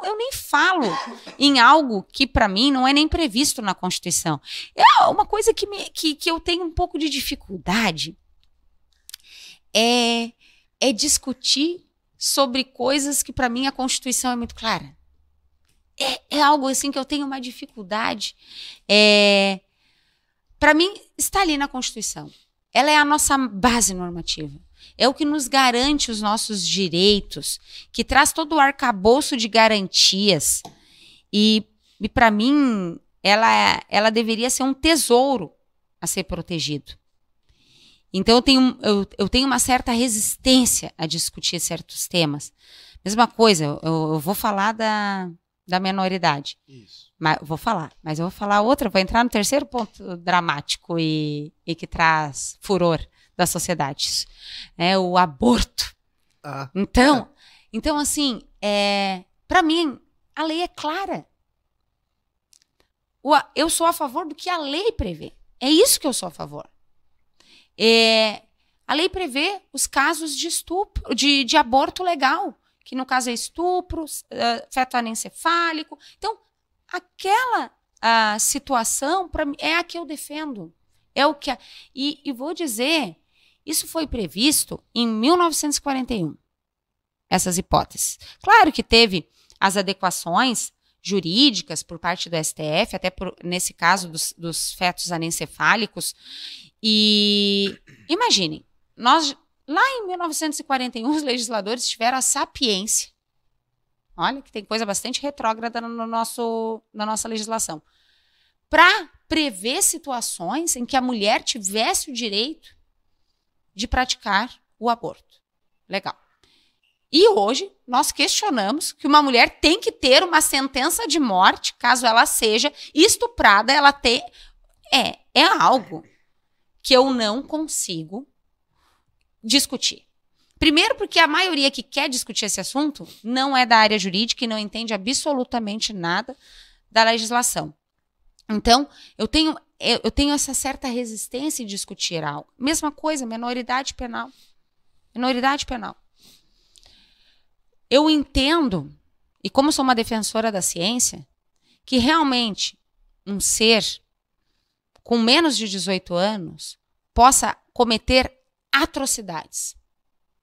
eu nem falo em algo que, para mim, não é nem previsto na Constituição. É uma coisa que eu tenho um pouco de dificuldade. É discutir sobre coisas que, para mim, a Constituição é muito clara. É algo assim que eu tenho uma dificuldade. Para mim, está ali na Constituição. Ela é a nossa base normativa. é o que nos garante os nossos direitos, que traz todo o arcabouço de garantias. E para mim, ela deveria ser um tesouro a ser protegido. Então, eu tenho uma certa resistência a discutir certos temas. Mesma coisa, eu vou falar da menoridade. Isso. Mas eu vou falar outra, vou entrar no terceiro ponto dramático e que traz furor das sociedades. O aborto. Então, assim, para mim, a lei é clara. Eu sou a favor do que a lei prevê. É isso que eu sou a favor. A lei prevê os casos de estupro, de aborto legal, que no caso é estupro, feto anencefálico. Então, aquela situação pra mim, é a que eu defendo. É o que e vou dizer, isso foi previsto em 1941, essas hipóteses. Claro que teve as adequações jurídicas por parte do STF, até nesse caso dos fetos anencefálicos. E imaginem, lá em 1941, os legisladores tiveram a sapiência. Olha que tem coisa bastante retrógrada na nossa legislação. Para prever situações em que a mulher tivesse o direito de praticar o aborto. Legal. E hoje nós questionamos que uma mulher tem que ter uma sentença de morte caso ela seja estuprada, ela tem... É algo que eu não consigo discutir. Primeiro porque a maioria que quer discutir esse assunto não é da área jurídica e não entende absolutamente nada da legislação. Então, eu tenho essa certa resistência em discutir algo. Mesma coisa, menoridade penal. Menoridade penal. Eu entendo, e como sou uma defensora da ciência, que realmente um ser com menos de 18 anos possa cometer atrocidades.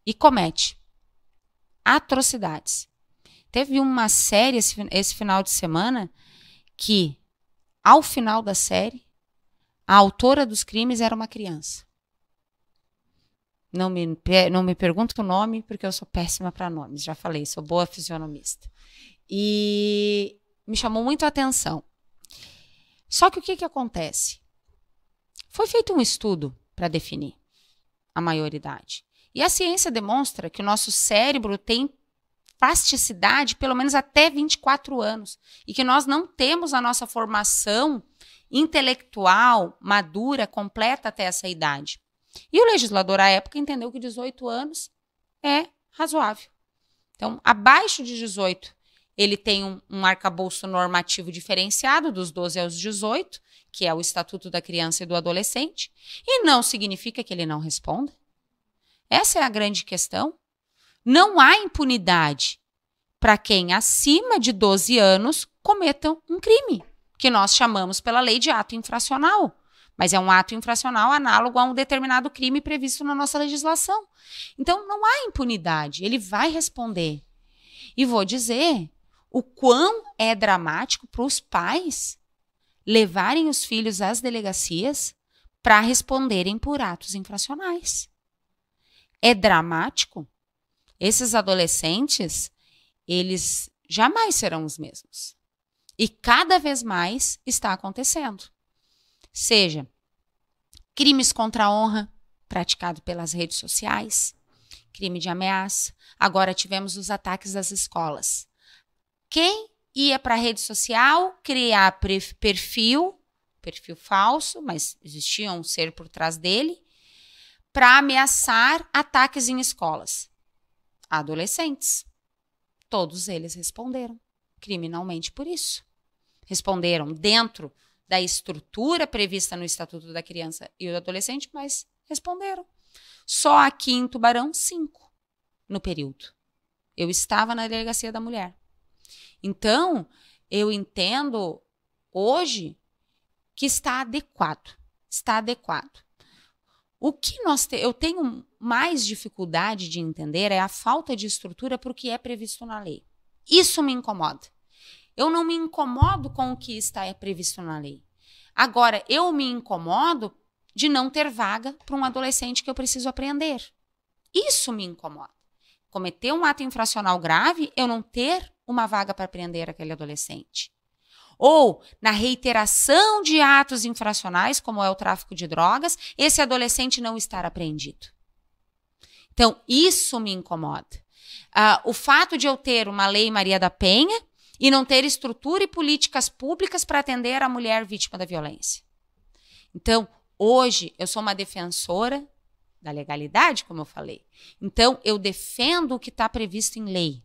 E comete atrocidades. Teve uma série esse final de semana que, ao final da série, a autora dos crimes era uma criança. Não me pergunto o nome, porque eu sou péssima para nomes. Já falei, sou boa fisionomista. E me chamou muito a atenção. Só que o que acontece? Foi feito um estudo para definir a maioridade. E a ciência demonstra que o nosso cérebro tem plasticidade pelo menos até 24 anos. E que nós não temos a nossa formação intelectual madura, completa até essa idade. E o legislador à época entendeu que 18 anos é razoável. Então, abaixo de 18, ele tem um arcabouço normativo diferenciado dos 12 aos 18, que é o Estatuto da Criança e do Adolescente, e não significa que ele não responda. Essa é a grande questão. Não há impunidade para quem acima de 12 anos cometam um crime, que nós chamamos pela lei de ato infracional. Mas é um ato infracional análogo a um determinado crime previsto na nossa legislação. Então, não há impunidade. Ele vai responder. E vou dizer o quão é dramático para os pais levarem os filhos às delegacias para responderem por atos infracionais. É dramático. Esses adolescentes, eles jamais serão os mesmos. E cada vez mais está acontecendo. Seja crimes contra a honra, praticado pelas redes sociais, crime de ameaça. Agora tivemos os ataques às escolas. Quem ia para a rede social criar perfil falso, mas existia um ser por trás dele, para ameaçar ataques em escolas? Adolescentes. Todos eles responderam criminalmente por isso. Responderam dentro da estrutura prevista no Estatuto da Criança e do Adolescente, mas responderam. Só aqui em Tubarão, 5 no período. Eu estava na Delegacia da Mulher. Então, eu entendo hoje que está adequado. Está adequado. O que eu tenho mais dificuldade de entender é a falta de estrutura para o que é previsto na lei. Isso me incomoda. Eu não me incomodo com o que está previsto na lei. Agora, eu me incomodo de não ter vaga para um adolescente que eu preciso apreender. isso me incomoda. Cometer um ato infracional grave, eu não ter uma vaga para prender aquele adolescente. Ou, na reiteração de atos infracionais, como é o tráfico de drogas, esse adolescente não estar apreendido. Então, isso me incomoda. O fato de eu ter uma lei Maria da Penha e não ter estrutura e políticas públicas para atender a mulher vítima da violência. Então, hoje, eu sou uma defensora da legalidade, como eu falei. Então, eu defendo o que está previsto em lei.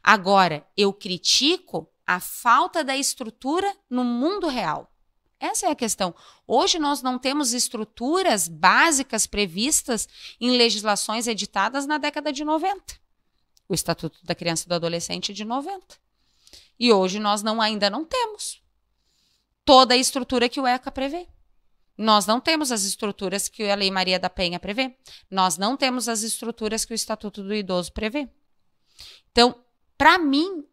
Agora, eu critico a falta da estrutura no mundo real. Essa é a questão. Hoje nós não temos estruturas básicas previstas em legislações editadas na década de 90. O Estatuto da Criança e do Adolescente é de 90. E hoje nós ainda não temos toda a estrutura que o ECA prevê. Nós não temos as estruturas que a Lei Maria da Penha prevê. Nós não temos as estruturas que o Estatuto do Idoso prevê. Então, para mim,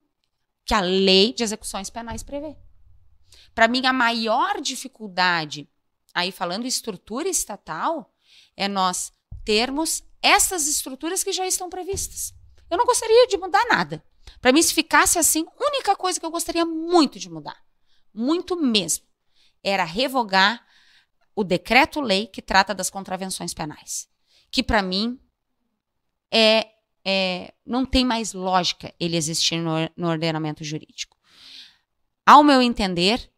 que a Lei de Execuções Penais prevê. Para mim, a maior dificuldade, aí falando estrutura estatal, é nós termos essas estruturas que já estão previstas. Eu não gostaria de mudar nada. Para mim, se ficasse assim, a única coisa que eu gostaria muito de mudar, muito mesmo, era revogar o decreto-lei que trata das contravenções penais. Que, para mim, não tem mais lógica ele existir no ordenamento jurídico. Ao meu entender,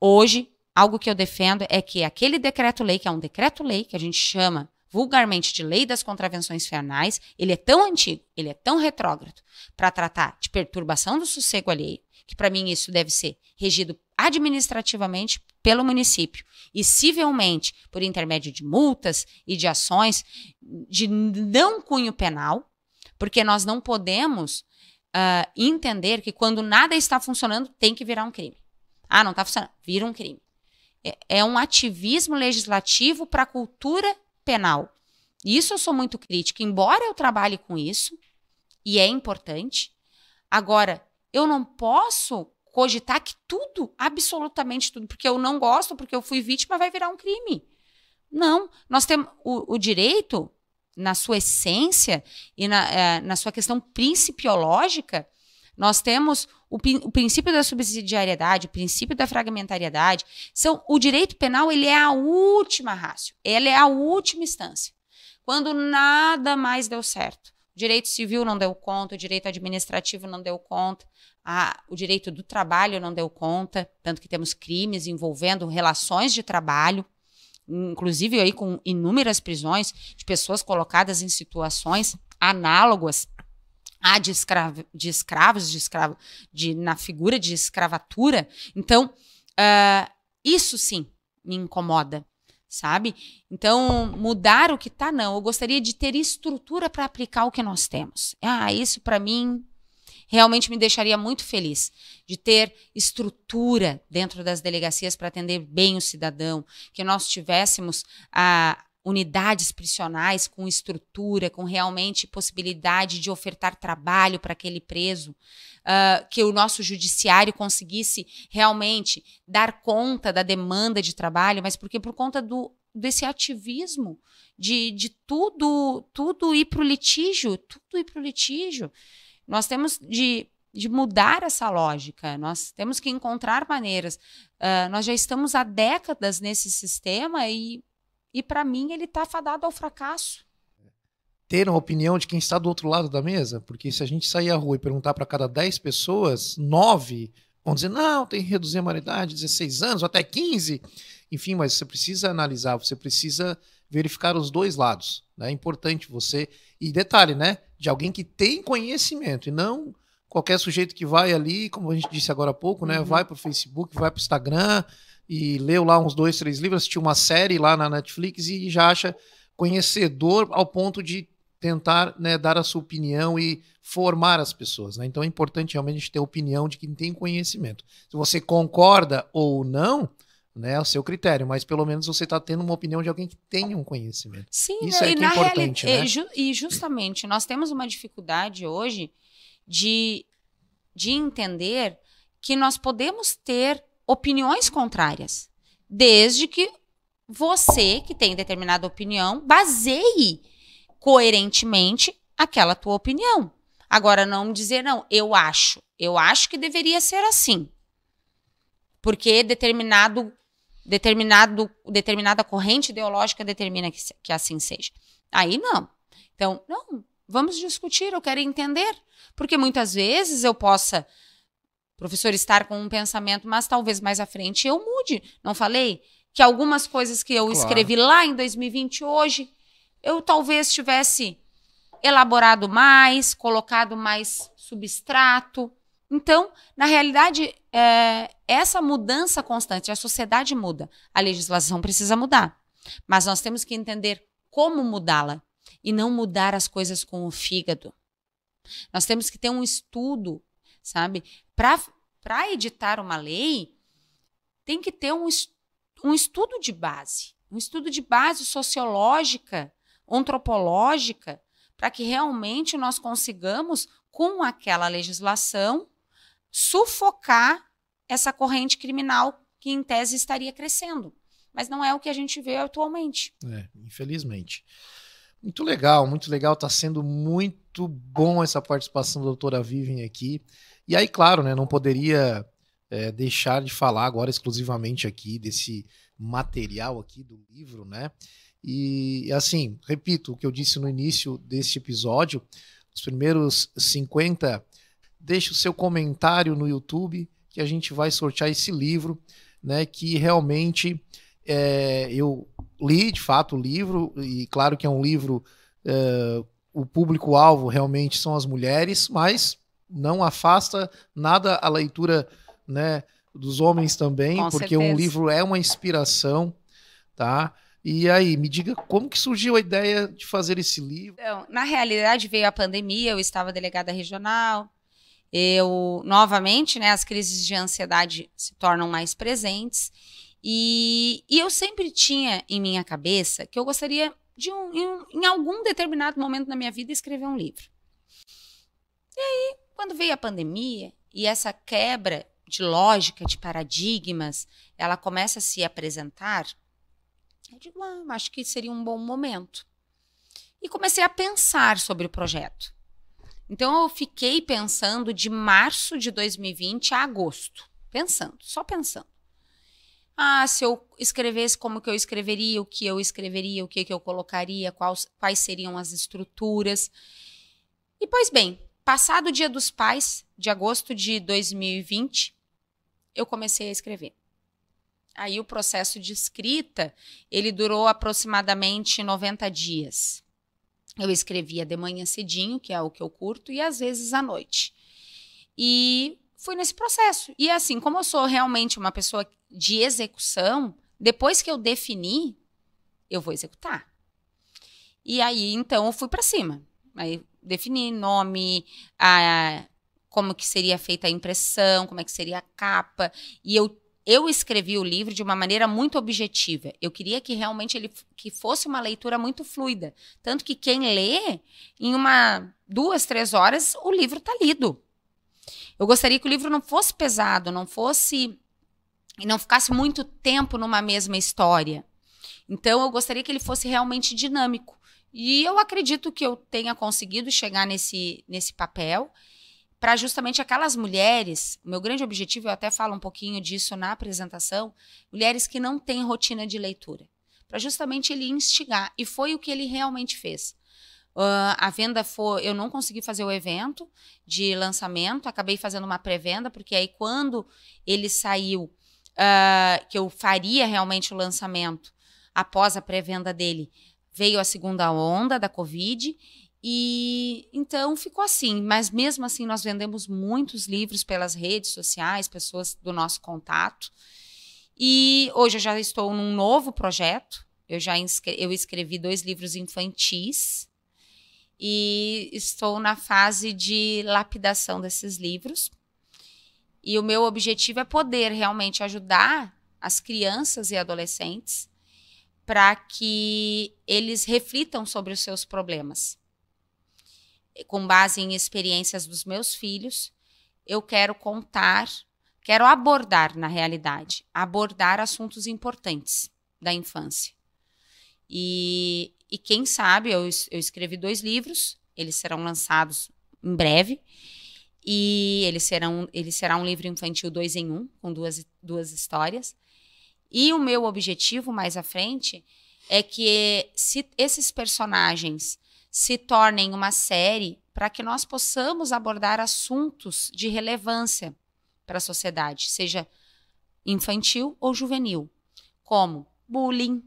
hoje, algo que eu defendo é que aquele decreto-lei, que é um decreto-lei, que a gente chama vulgarmente de Lei das Contravenções Penais, ele é tão antigo, ele é tão retrógrado, para tratar de perturbação do sossego alheio, que para mim isso deve ser regido administrativamente pelo município e civilmente por intermédio de multas e de ações de não cunho penal, porque nós não podemos entender que quando nada está funcionando tem que virar um crime. Ah, não está funcionando, vira um crime. É um ativismo legislativo para a cultura penal. Isso eu sou muito crítica, embora eu trabalhe com isso, e é importante. Agora, eu não posso cogitar que tudo, absolutamente tudo, porque eu não gosto, porque eu fui vítima, vai virar um crime. Não, nós temos o direito, na sua essência e na sua questão principiológica, nós temos o princípio da subsidiariedade, o princípio da fragmentariedade. O direito penal, ele é a última ratio, ele é a última instância. Quando nada mais deu certo, o direito civil não deu conta, o direito administrativo não deu conta, o direito do trabalho não deu conta, tanto que temos crimes envolvendo relações de trabalho, inclusive aí com inúmeras prisões de pessoas colocadas em situações análogas a na figura de escravatura. Então, isso sim me incomoda, sabe? Então, mudar o que está, não. Eu gostaria de ter estrutura para aplicar o que nós temos. Isso para mim realmente me deixaria muito feliz, de ter estrutura dentro das delegacias para atender bem o cidadão, que nós tivéssemos unidades prisionais com estrutura, com realmente possibilidade de ofertar trabalho para aquele preso, que o nosso judiciário conseguisse realmente dar conta da demanda de trabalho, mas porque por conta desse ativismo de tudo ir para o litígio, nós temos de mudar essa lógica, nós temos que encontrar maneiras. Nós já estamos há décadas nesse sistema e para mim ele está fadado ao fracasso. Ter uma opinião de quem está do outro lado da mesa, porque se a gente sair à rua e perguntar para cada 10 pessoas, 9 vão dizer, não, tem que reduzir a maioridade, 16 anos, ou até 15. Enfim, mas você precisa analisar, você precisa verificar os dois lados. É importante você... E detalhe, né? De alguém que tem conhecimento, e não qualquer sujeito que vai ali, como a gente disse agora há pouco, né? Vai para o Facebook, vai para o Instagram e leu lá uns 2, 3 livros, assistiu uma série lá na Netflix e já acha conhecedor ao ponto de tentar, né, dar a sua opinião e formar as pessoas, né? Então é importante realmente ter a opinião de quem tem conhecimento. Se você concorda ou não, né, é o seu critério, mas pelo menos você está tendo uma opinião de alguém que tem um conhecimento. Sim, isso é que é importante, né? E justamente, nós temos uma dificuldade hoje de entender que nós podemos ter opiniões contrárias, desde que você, que tem determinada opinião, baseie coerentemente aquela tua opinião. Agora, não dizer, não, eu acho que deveria ser assim. Porque determinada corrente ideológica determina que assim seja. Aí não. Então, não, vamos discutir, eu quero entender. Porque muitas vezes eu possa, professor, estar com um pensamento, mas talvez mais à frente eu mude. Não falei que algumas coisas que eu escrevi lá em 2020, hoje, eu talvez tivesse elaborado mais, colocado mais substrato. Então, na realidade, essa mudança constante, a sociedade muda, a legislação precisa mudar. Mas nós temos que entender como mudá-la e não mudar as coisas com o fígado. Nós temos que ter um estudo, sabe? Para editar uma lei, tem que ter um estudo de base, um estudo de base sociológica, antropológica, para que realmente nós consigamos, com aquela legislação, sufocar essa corrente criminal que, em tese, estaria crescendo. Mas não é o que a gente vê atualmente. Infelizmente. Muito legal, muito legal. Está sendo muito bom essa participação da doutora Vivian aqui. E aí, claro, né, não poderia deixar de falar agora exclusivamente aqui desse material aqui do livro, né? E assim, repito o que eu disse no início deste episódio, os primeiros 50, deixe o seu comentário no YouTube que a gente vai sortear esse livro, né, que realmente eu li de fato o livro, e claro que é um livro, o público-alvo realmente são as mulheres, mas não afasta nada a leitura, né, dos homens também, Com porque certeza. um livro é uma inspiração, tá? E aí, me diga como que surgiu a ideia de fazer esse livro? Então, na realidade, veio a pandemia, eu estava delegada regional, novamente, né, as crises de ansiedade se tornam mais presentes, e eu sempre tinha em minha cabeça que eu gostaria de, em algum determinado momento na minha vida, escrever um livro. E aí, quando veio a pandemia, e essa quebra de lógica, de paradigmas, ela começa a se apresentar, eu digo, acho que seria um bom momento. E comecei a pensar sobre o projeto. Então, eu fiquei pensando de março de 2020 a agosto. Só pensando. Se eu escrevesse, como que eu escreveria, o que eu escreveria, o que eu colocaria, quais seriam as estruturas. E, pois bem, passado o Dia dos Pais, de agosto de 2020, eu comecei a escrever. Aí o processo de escrita, ele durou aproximadamente 90 dias. Eu escrevia de manhã cedinho, que é o que eu curto, e às vezes à noite. E fui nesse processo. E assim, como eu sou realmente uma pessoa de execução, depois que eu defini, eu vou executar. E aí, então, eu fui para cima. Aí defini nome, como que seria feita a impressão, como é que seria a capa, e eu escrevi o livro de uma maneira muito objetiva. Eu queria que realmente que fosse uma leitura muito fluida. Tanto que quem lê, em 2, 3 horas, o livro está lido. Eu gostaria que o livro não fosse pesado, não ficasse muito tempo numa mesma história. Então, eu gostaria que ele fosse realmente dinâmico. E eu acredito que eu tenha conseguido chegar nesse papel, para justamente aquelas mulheres, o meu grande objetivo, eu até falo um pouquinho disso na apresentação, mulheres que não têm rotina de leitura, para justamente ele instigar, e foi o que ele realmente fez. A venda eu não consegui fazer o evento de lançamento, acabei fazendo uma pré-venda, porque aí quando ele saiu, que eu faria realmente o lançamento, após a pré-venda dele, veio a segunda onda da Covid, e então ficou assim, mas mesmo assim nós vendemos muitos livros pelas redes sociais, pessoas do nosso contato, e hoje eu já estou num novo projeto, eu escrevi 2 livros infantis, e estou na fase de lapidação desses livros, e o meu objetivo é poder realmente ajudar as crianças e adolescentes para que eles reflitam sobre os seus problemas. Com base em experiências dos meus filhos, eu quero abordar, na realidade, abordar assuntos importantes da infância. E E quem sabe, eu escrevi 2 livros, eles serão lançados em breve. E ele será um livro infantil 2 em 1, com duas histórias. E o meu objetivo mais à frente é que se esses personagens se tornem uma série para que nós possamos abordar assuntos de relevância para a sociedade, seja infantil ou juvenil, como bullying,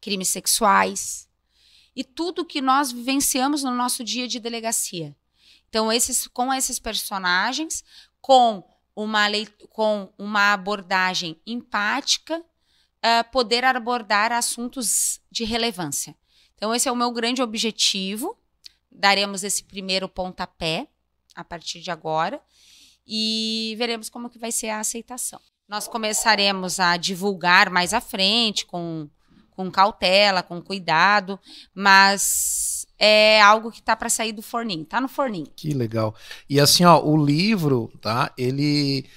crimes sexuais e tudo que nós vivenciamos no nosso dia de delegacia. Então, com esses personagens, com uma abordagem empática, poder abordar assuntos de relevância. Então, esse é o meu grande objetivo. Daremos esse primeiro pontapé a partir de agora e veremos como que vai ser a aceitação. Nós começaremos a divulgar mais à frente, com cautela, com cuidado, mas é algo que tá para sair do forninho, tá no forninho. Que legal. E assim, ó, o livro, tá? Ele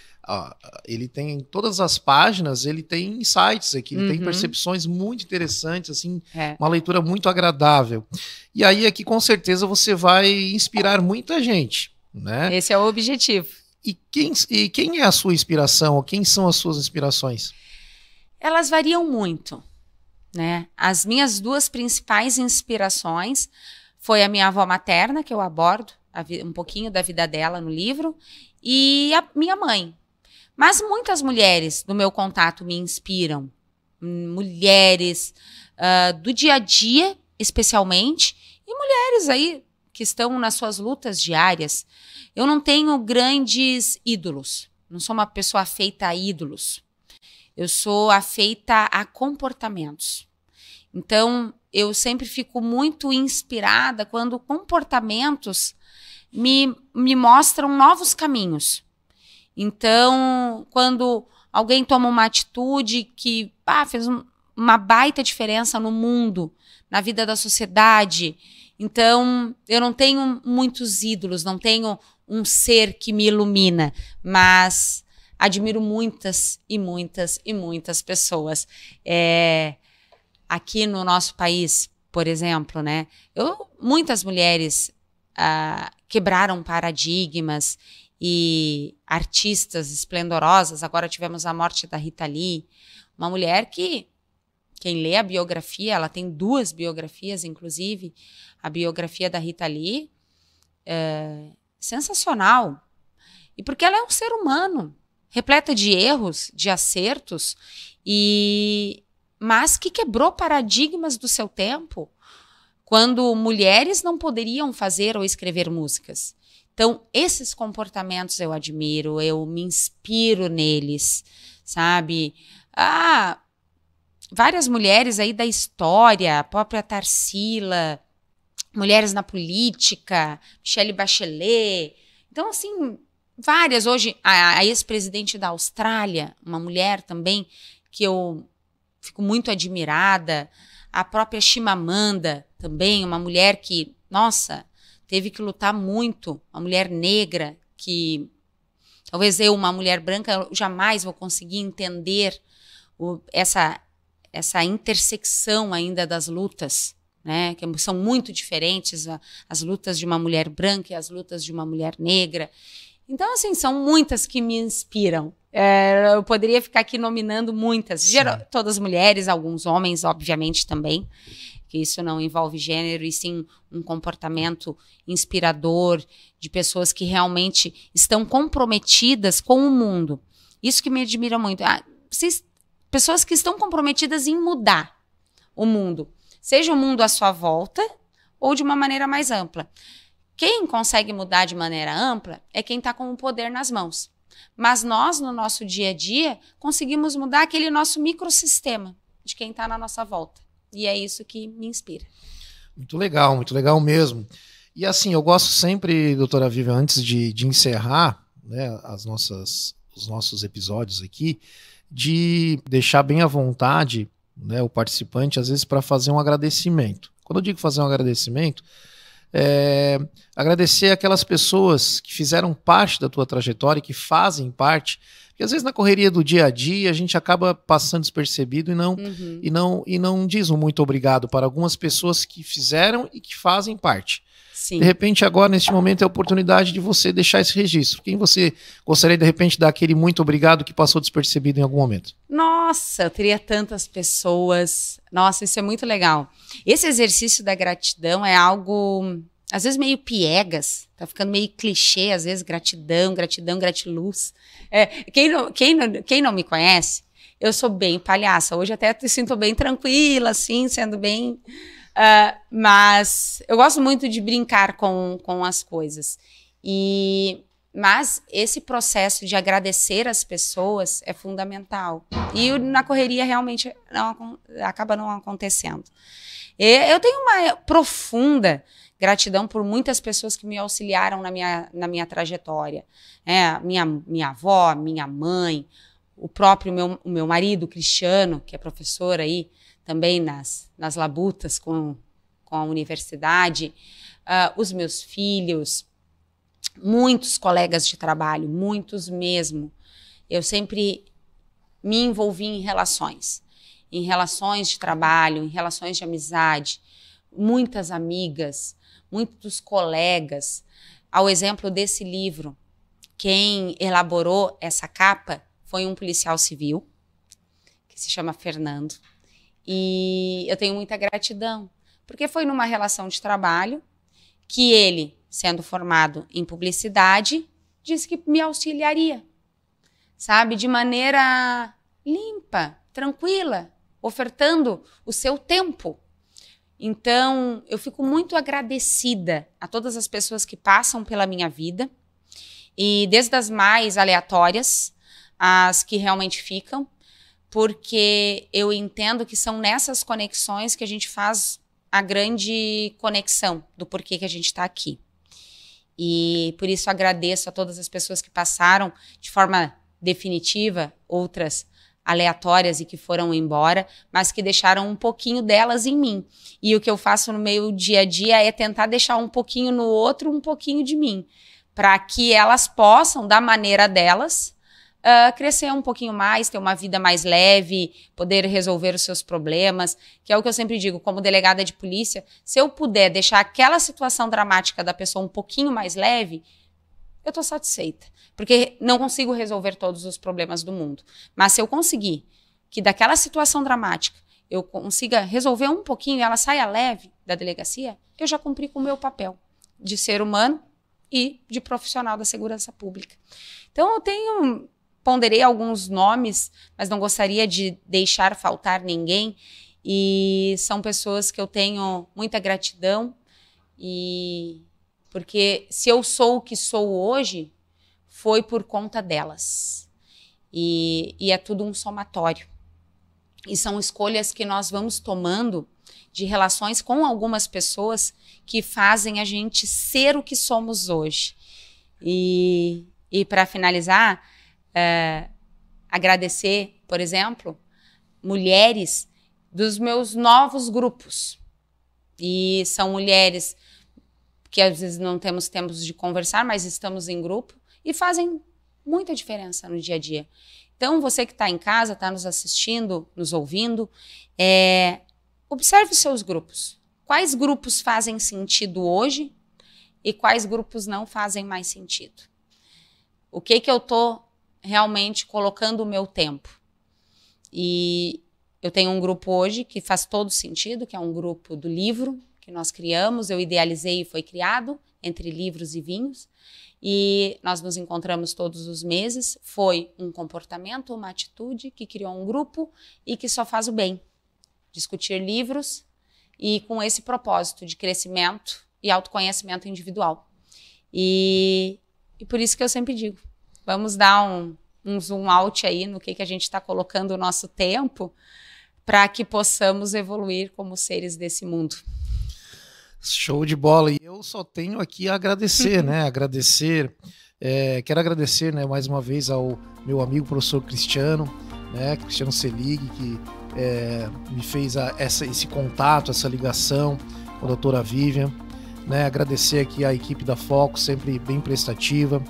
tem todas as páginas, ele tem insights aqui, ele tem percepções muito interessantes, assim, uma leitura muito agradável. E aí aqui com certeza você vai inspirar muita gente, né? Esse é o objetivo. E quem é a sua inspiração? Ou quem são as suas inspirações? Elas variam muito, né? As minhas 2 principais inspirações foi a minha avó materna, que eu abordo um pouquinho da vida dela no livro, e a minha mãe. Mas muitas mulheres do meu contato me inspiram. Mulheres do dia a dia, especialmente, e mulheres aí que estão nas suas lutas diárias. Eu não tenho grandes ídolos. Não sou uma pessoa afeita a ídolos. Eu sou afeita a comportamentos. Então, eu sempre fico muito inspirada quando comportamentos me mostram novos caminhos. Então, quando alguém toma uma atitude que fez uma baita diferença no mundo, na vida da sociedade, então eu não tenho muitos ídolos, não tenho um ser que me ilumina, mas admiro muitas e muitas e muitas pessoas. Aqui no nosso país, por exemplo, né? Muitas mulheres quebraram paradigmas e artistas esplendorosas. Agora tivemos a morte da Rita Lee, uma mulher que, quem lê a biografia, ela tem 2 biografias, inclusive, a biografia da Rita Lee, sensacional. E porque ela é um ser humano, repleta de erros, de acertos, mas que quebrou paradigmas do seu tempo, quando mulheres não poderiam fazer ou escrever músicas. Então, esses comportamentos eu admiro, eu me inspiro neles, sabe? Várias mulheres aí da história, a própria Tarsila, mulheres na política, Michelle Bachelet. Então, assim, várias. Hoje, a ex-presidente da Austrália, uma mulher também que eu fico muito admirada. A própria Chimamanda também, uma mulher que, nossa, teve que lutar muito. Uma mulher negra que, talvez eu, uma mulher branca, eu jamais vou conseguir entender essa intersecção ainda das lutas, né? Que são muito diferentes, as lutas de uma mulher branca e as lutas de uma mulher negra. Então, assim, são muitas que me inspiram. Eu poderia ficar aqui nominando muitas. Todas mulheres, alguns homens, obviamente, também. Que isso não envolve gênero, e sim um comportamento inspirador de pessoas que realmente estão comprometidas com o mundo. Isso que me admira muito. Pessoas que estão comprometidas em mudar o mundo. Seja o mundo à sua volta ou de uma maneira mais ampla. Quem consegue mudar de maneira ampla é quem está com o poder nas mãos. Mas nós, no nosso dia a dia, conseguimos mudar aquele nosso microsistema de quem está na nossa volta. E é isso que me inspira. Muito legal mesmo. E assim, eu gosto sempre, doutora Vivian, antes de encerrar, né, os nossos episódios aqui, de deixar bem à vontade, né, o participante, às vezes, para fazer um agradecimento. Quando eu digo fazer um agradecimento, agradecer aquelas pessoas que fizeram parte da tua trajetória, que fazem parte, Porque às vezes na correria do dia a dia a gente acaba passando despercebido e não diz um muito obrigado para algumas pessoas que fizeram e que fazem parte. Sim. De repente agora, neste momento, é a oportunidade de você deixar esse registro. Quem você gostaria de repente de dar aquele muito obrigado que passou despercebido em algum momento? Nossa, eu teria tantas pessoas. Nossa, isso é muito legal. Esse exercício da gratidão é algo, às vezes, meio piegas. Tá ficando meio clichê, às vezes, gratidão, gratiluz. Quem não me conhece, eu sou bem palhaça. Hoje até me sinto bem tranquila, assim, sendo bem... mas eu gosto muito de brincar com as coisas. Mas esse processo de agradecer as pessoas é fundamental. E na correria realmente acaba não acontecendo. Eu tenho uma profunda gratidão por muitas pessoas que me auxiliaram na minha trajetória. Minha avó, minha mãe, o meu marido, Cristiano, que é professor aí, também nas labutas com a universidade, os meus filhos, muitos colegas de trabalho, muitos mesmo. Eu sempre me envolvi em relações de trabalho, em relações de amizade, muitas amigas, muitos colegas. Ao exemplo desse livro, quem elaborou essa capa foi um policial civil, que se chama Fernando. E eu tenho muita gratidão, porque foi numa relação de trabalho que ele, sendo formado em publicidade, disse que me auxiliaria, sabe? De maneira limpa, tranquila, ofertando o seu tempo. Então, eu fico muito agradecida a todas as pessoas que passam pela minha vida, e desde as mais aleatórias, as que realmente ficam, porque eu entendo que são nessas conexões que a gente faz a grande conexão do porquê que a gente está aqui. E por isso agradeço a todas as pessoas que passaram de forma definitiva, outras aleatórias e que foram embora, mas que deixaram um pouquinho delas em mim. E o que eu faço no meu dia a dia é tentar deixar um pouquinho no outro, um pouquinho de mim, para que elas possam, da maneira delas, crescer um pouquinho mais, ter uma vida mais leve, poder resolver os seus problemas, que é o que eu sempre digo, como delegada de polícia, se eu puder deixar aquela situação dramática da pessoa um pouquinho mais leve, eu estou satisfeita, porque não consigo resolver todos os problemas do mundo. Mas se eu conseguir que daquela situação dramática eu consiga resolver um pouquinho e ela saia leve da delegacia, eu já cumpri com o meu papel de ser humano e de profissional da segurança pública. Então ponderei alguns nomes, mas não gostaria de deixar faltar ninguém, e são pessoas que eu tenho muita gratidão, porque se eu sou o que sou hoje, foi por conta delas. E é tudo um somatório. E são escolhas que nós vamos tomando de relações com algumas pessoas que fazem a gente ser o que somos hoje. E para finalizar, agradecer, por exemplo, mulheres dos meus novos grupos. E são mulheres que às vezes não temos tempo de conversar, mas estamos em grupo e fazem muita diferença no dia a dia. Então, você que está em casa, está nos assistindo, nos ouvindo, observe os seus grupos. Quais grupos fazem sentido hoje e quais grupos não fazem mais sentido? O que eu estou realmente colocando o meu tempo? E eu tenho um grupo hoje que faz todo sentido, que é um grupo do livro que nós criamos, eu idealizei e foi criado, entre livros e vinhos, e nós nos encontramos todos os meses. Foi um comportamento, uma atitude que criou um grupo e que só faz o bem. Discutir livros e com esse propósito de crescimento e autoconhecimento individual. E por isso que eu sempre digo, vamos dar um zoom out aí no que a gente está colocando o nosso tempo para que possamos evoluir como seres desse mundo. Show de bola. E eu só tenho aqui a agradecer, né? Quero agradecer, né, mais uma vez ao meu amigo professor Cristiano, né, Cristiano Selig, que me fez esse contato, essa ligação com a doutora Vivian, né? Agradecer aqui a equipe da Foco, sempre bem prestativa.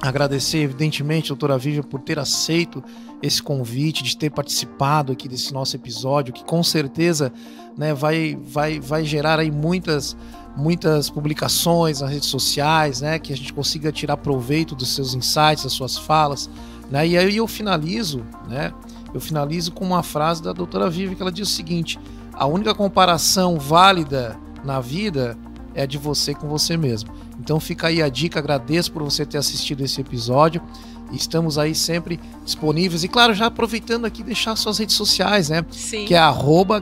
Agradecer, evidentemente, doutora Vivian, por ter aceito esse convite, de ter participado aqui desse nosso episódio, que com certeza, né, vai gerar aí muitas publicações nas redes sociais, né, que a gente consiga tirar proveito dos seus insights, das suas falas, né, e aí eu finalizo com uma frase da doutora Vivian, que ela diz o seguinte: a única comparação válida na vida é a de você com você mesmo. Então fica aí a dica, agradeço por você ter assistido esse episódio. Estamos aí sempre disponíveis. E claro, já aproveitando aqui, deixar suas redes sociais, né? Sim. Que é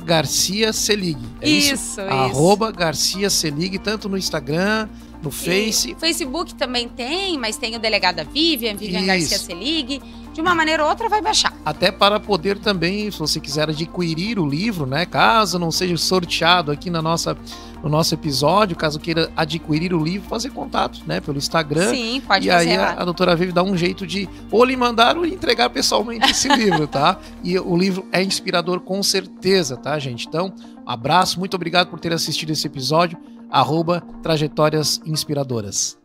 @GarciaSelig. É isso. @GarciaSelig, tanto no Instagram, no Face. Facebook também tem, mas tem o Delegada Vivian Garcia Selig. De uma maneira ou outra vai baixar. Até para poder também, se você quiser adquirir o livro, né? Caso não seja sorteado aqui no nosso episódio, caso queira adquirir o livro, fazer contato, né? Pelo Instagram. Sim, pode fazer. E aí a doutora Vivi dá um jeito de ou lhe mandar ou lhe entregar pessoalmente esse livro, tá? E o livro é inspirador com certeza, tá, gente? Então, um abraço, muito obrigado por ter assistido esse episódio. @Trajetórias Inspiradoras.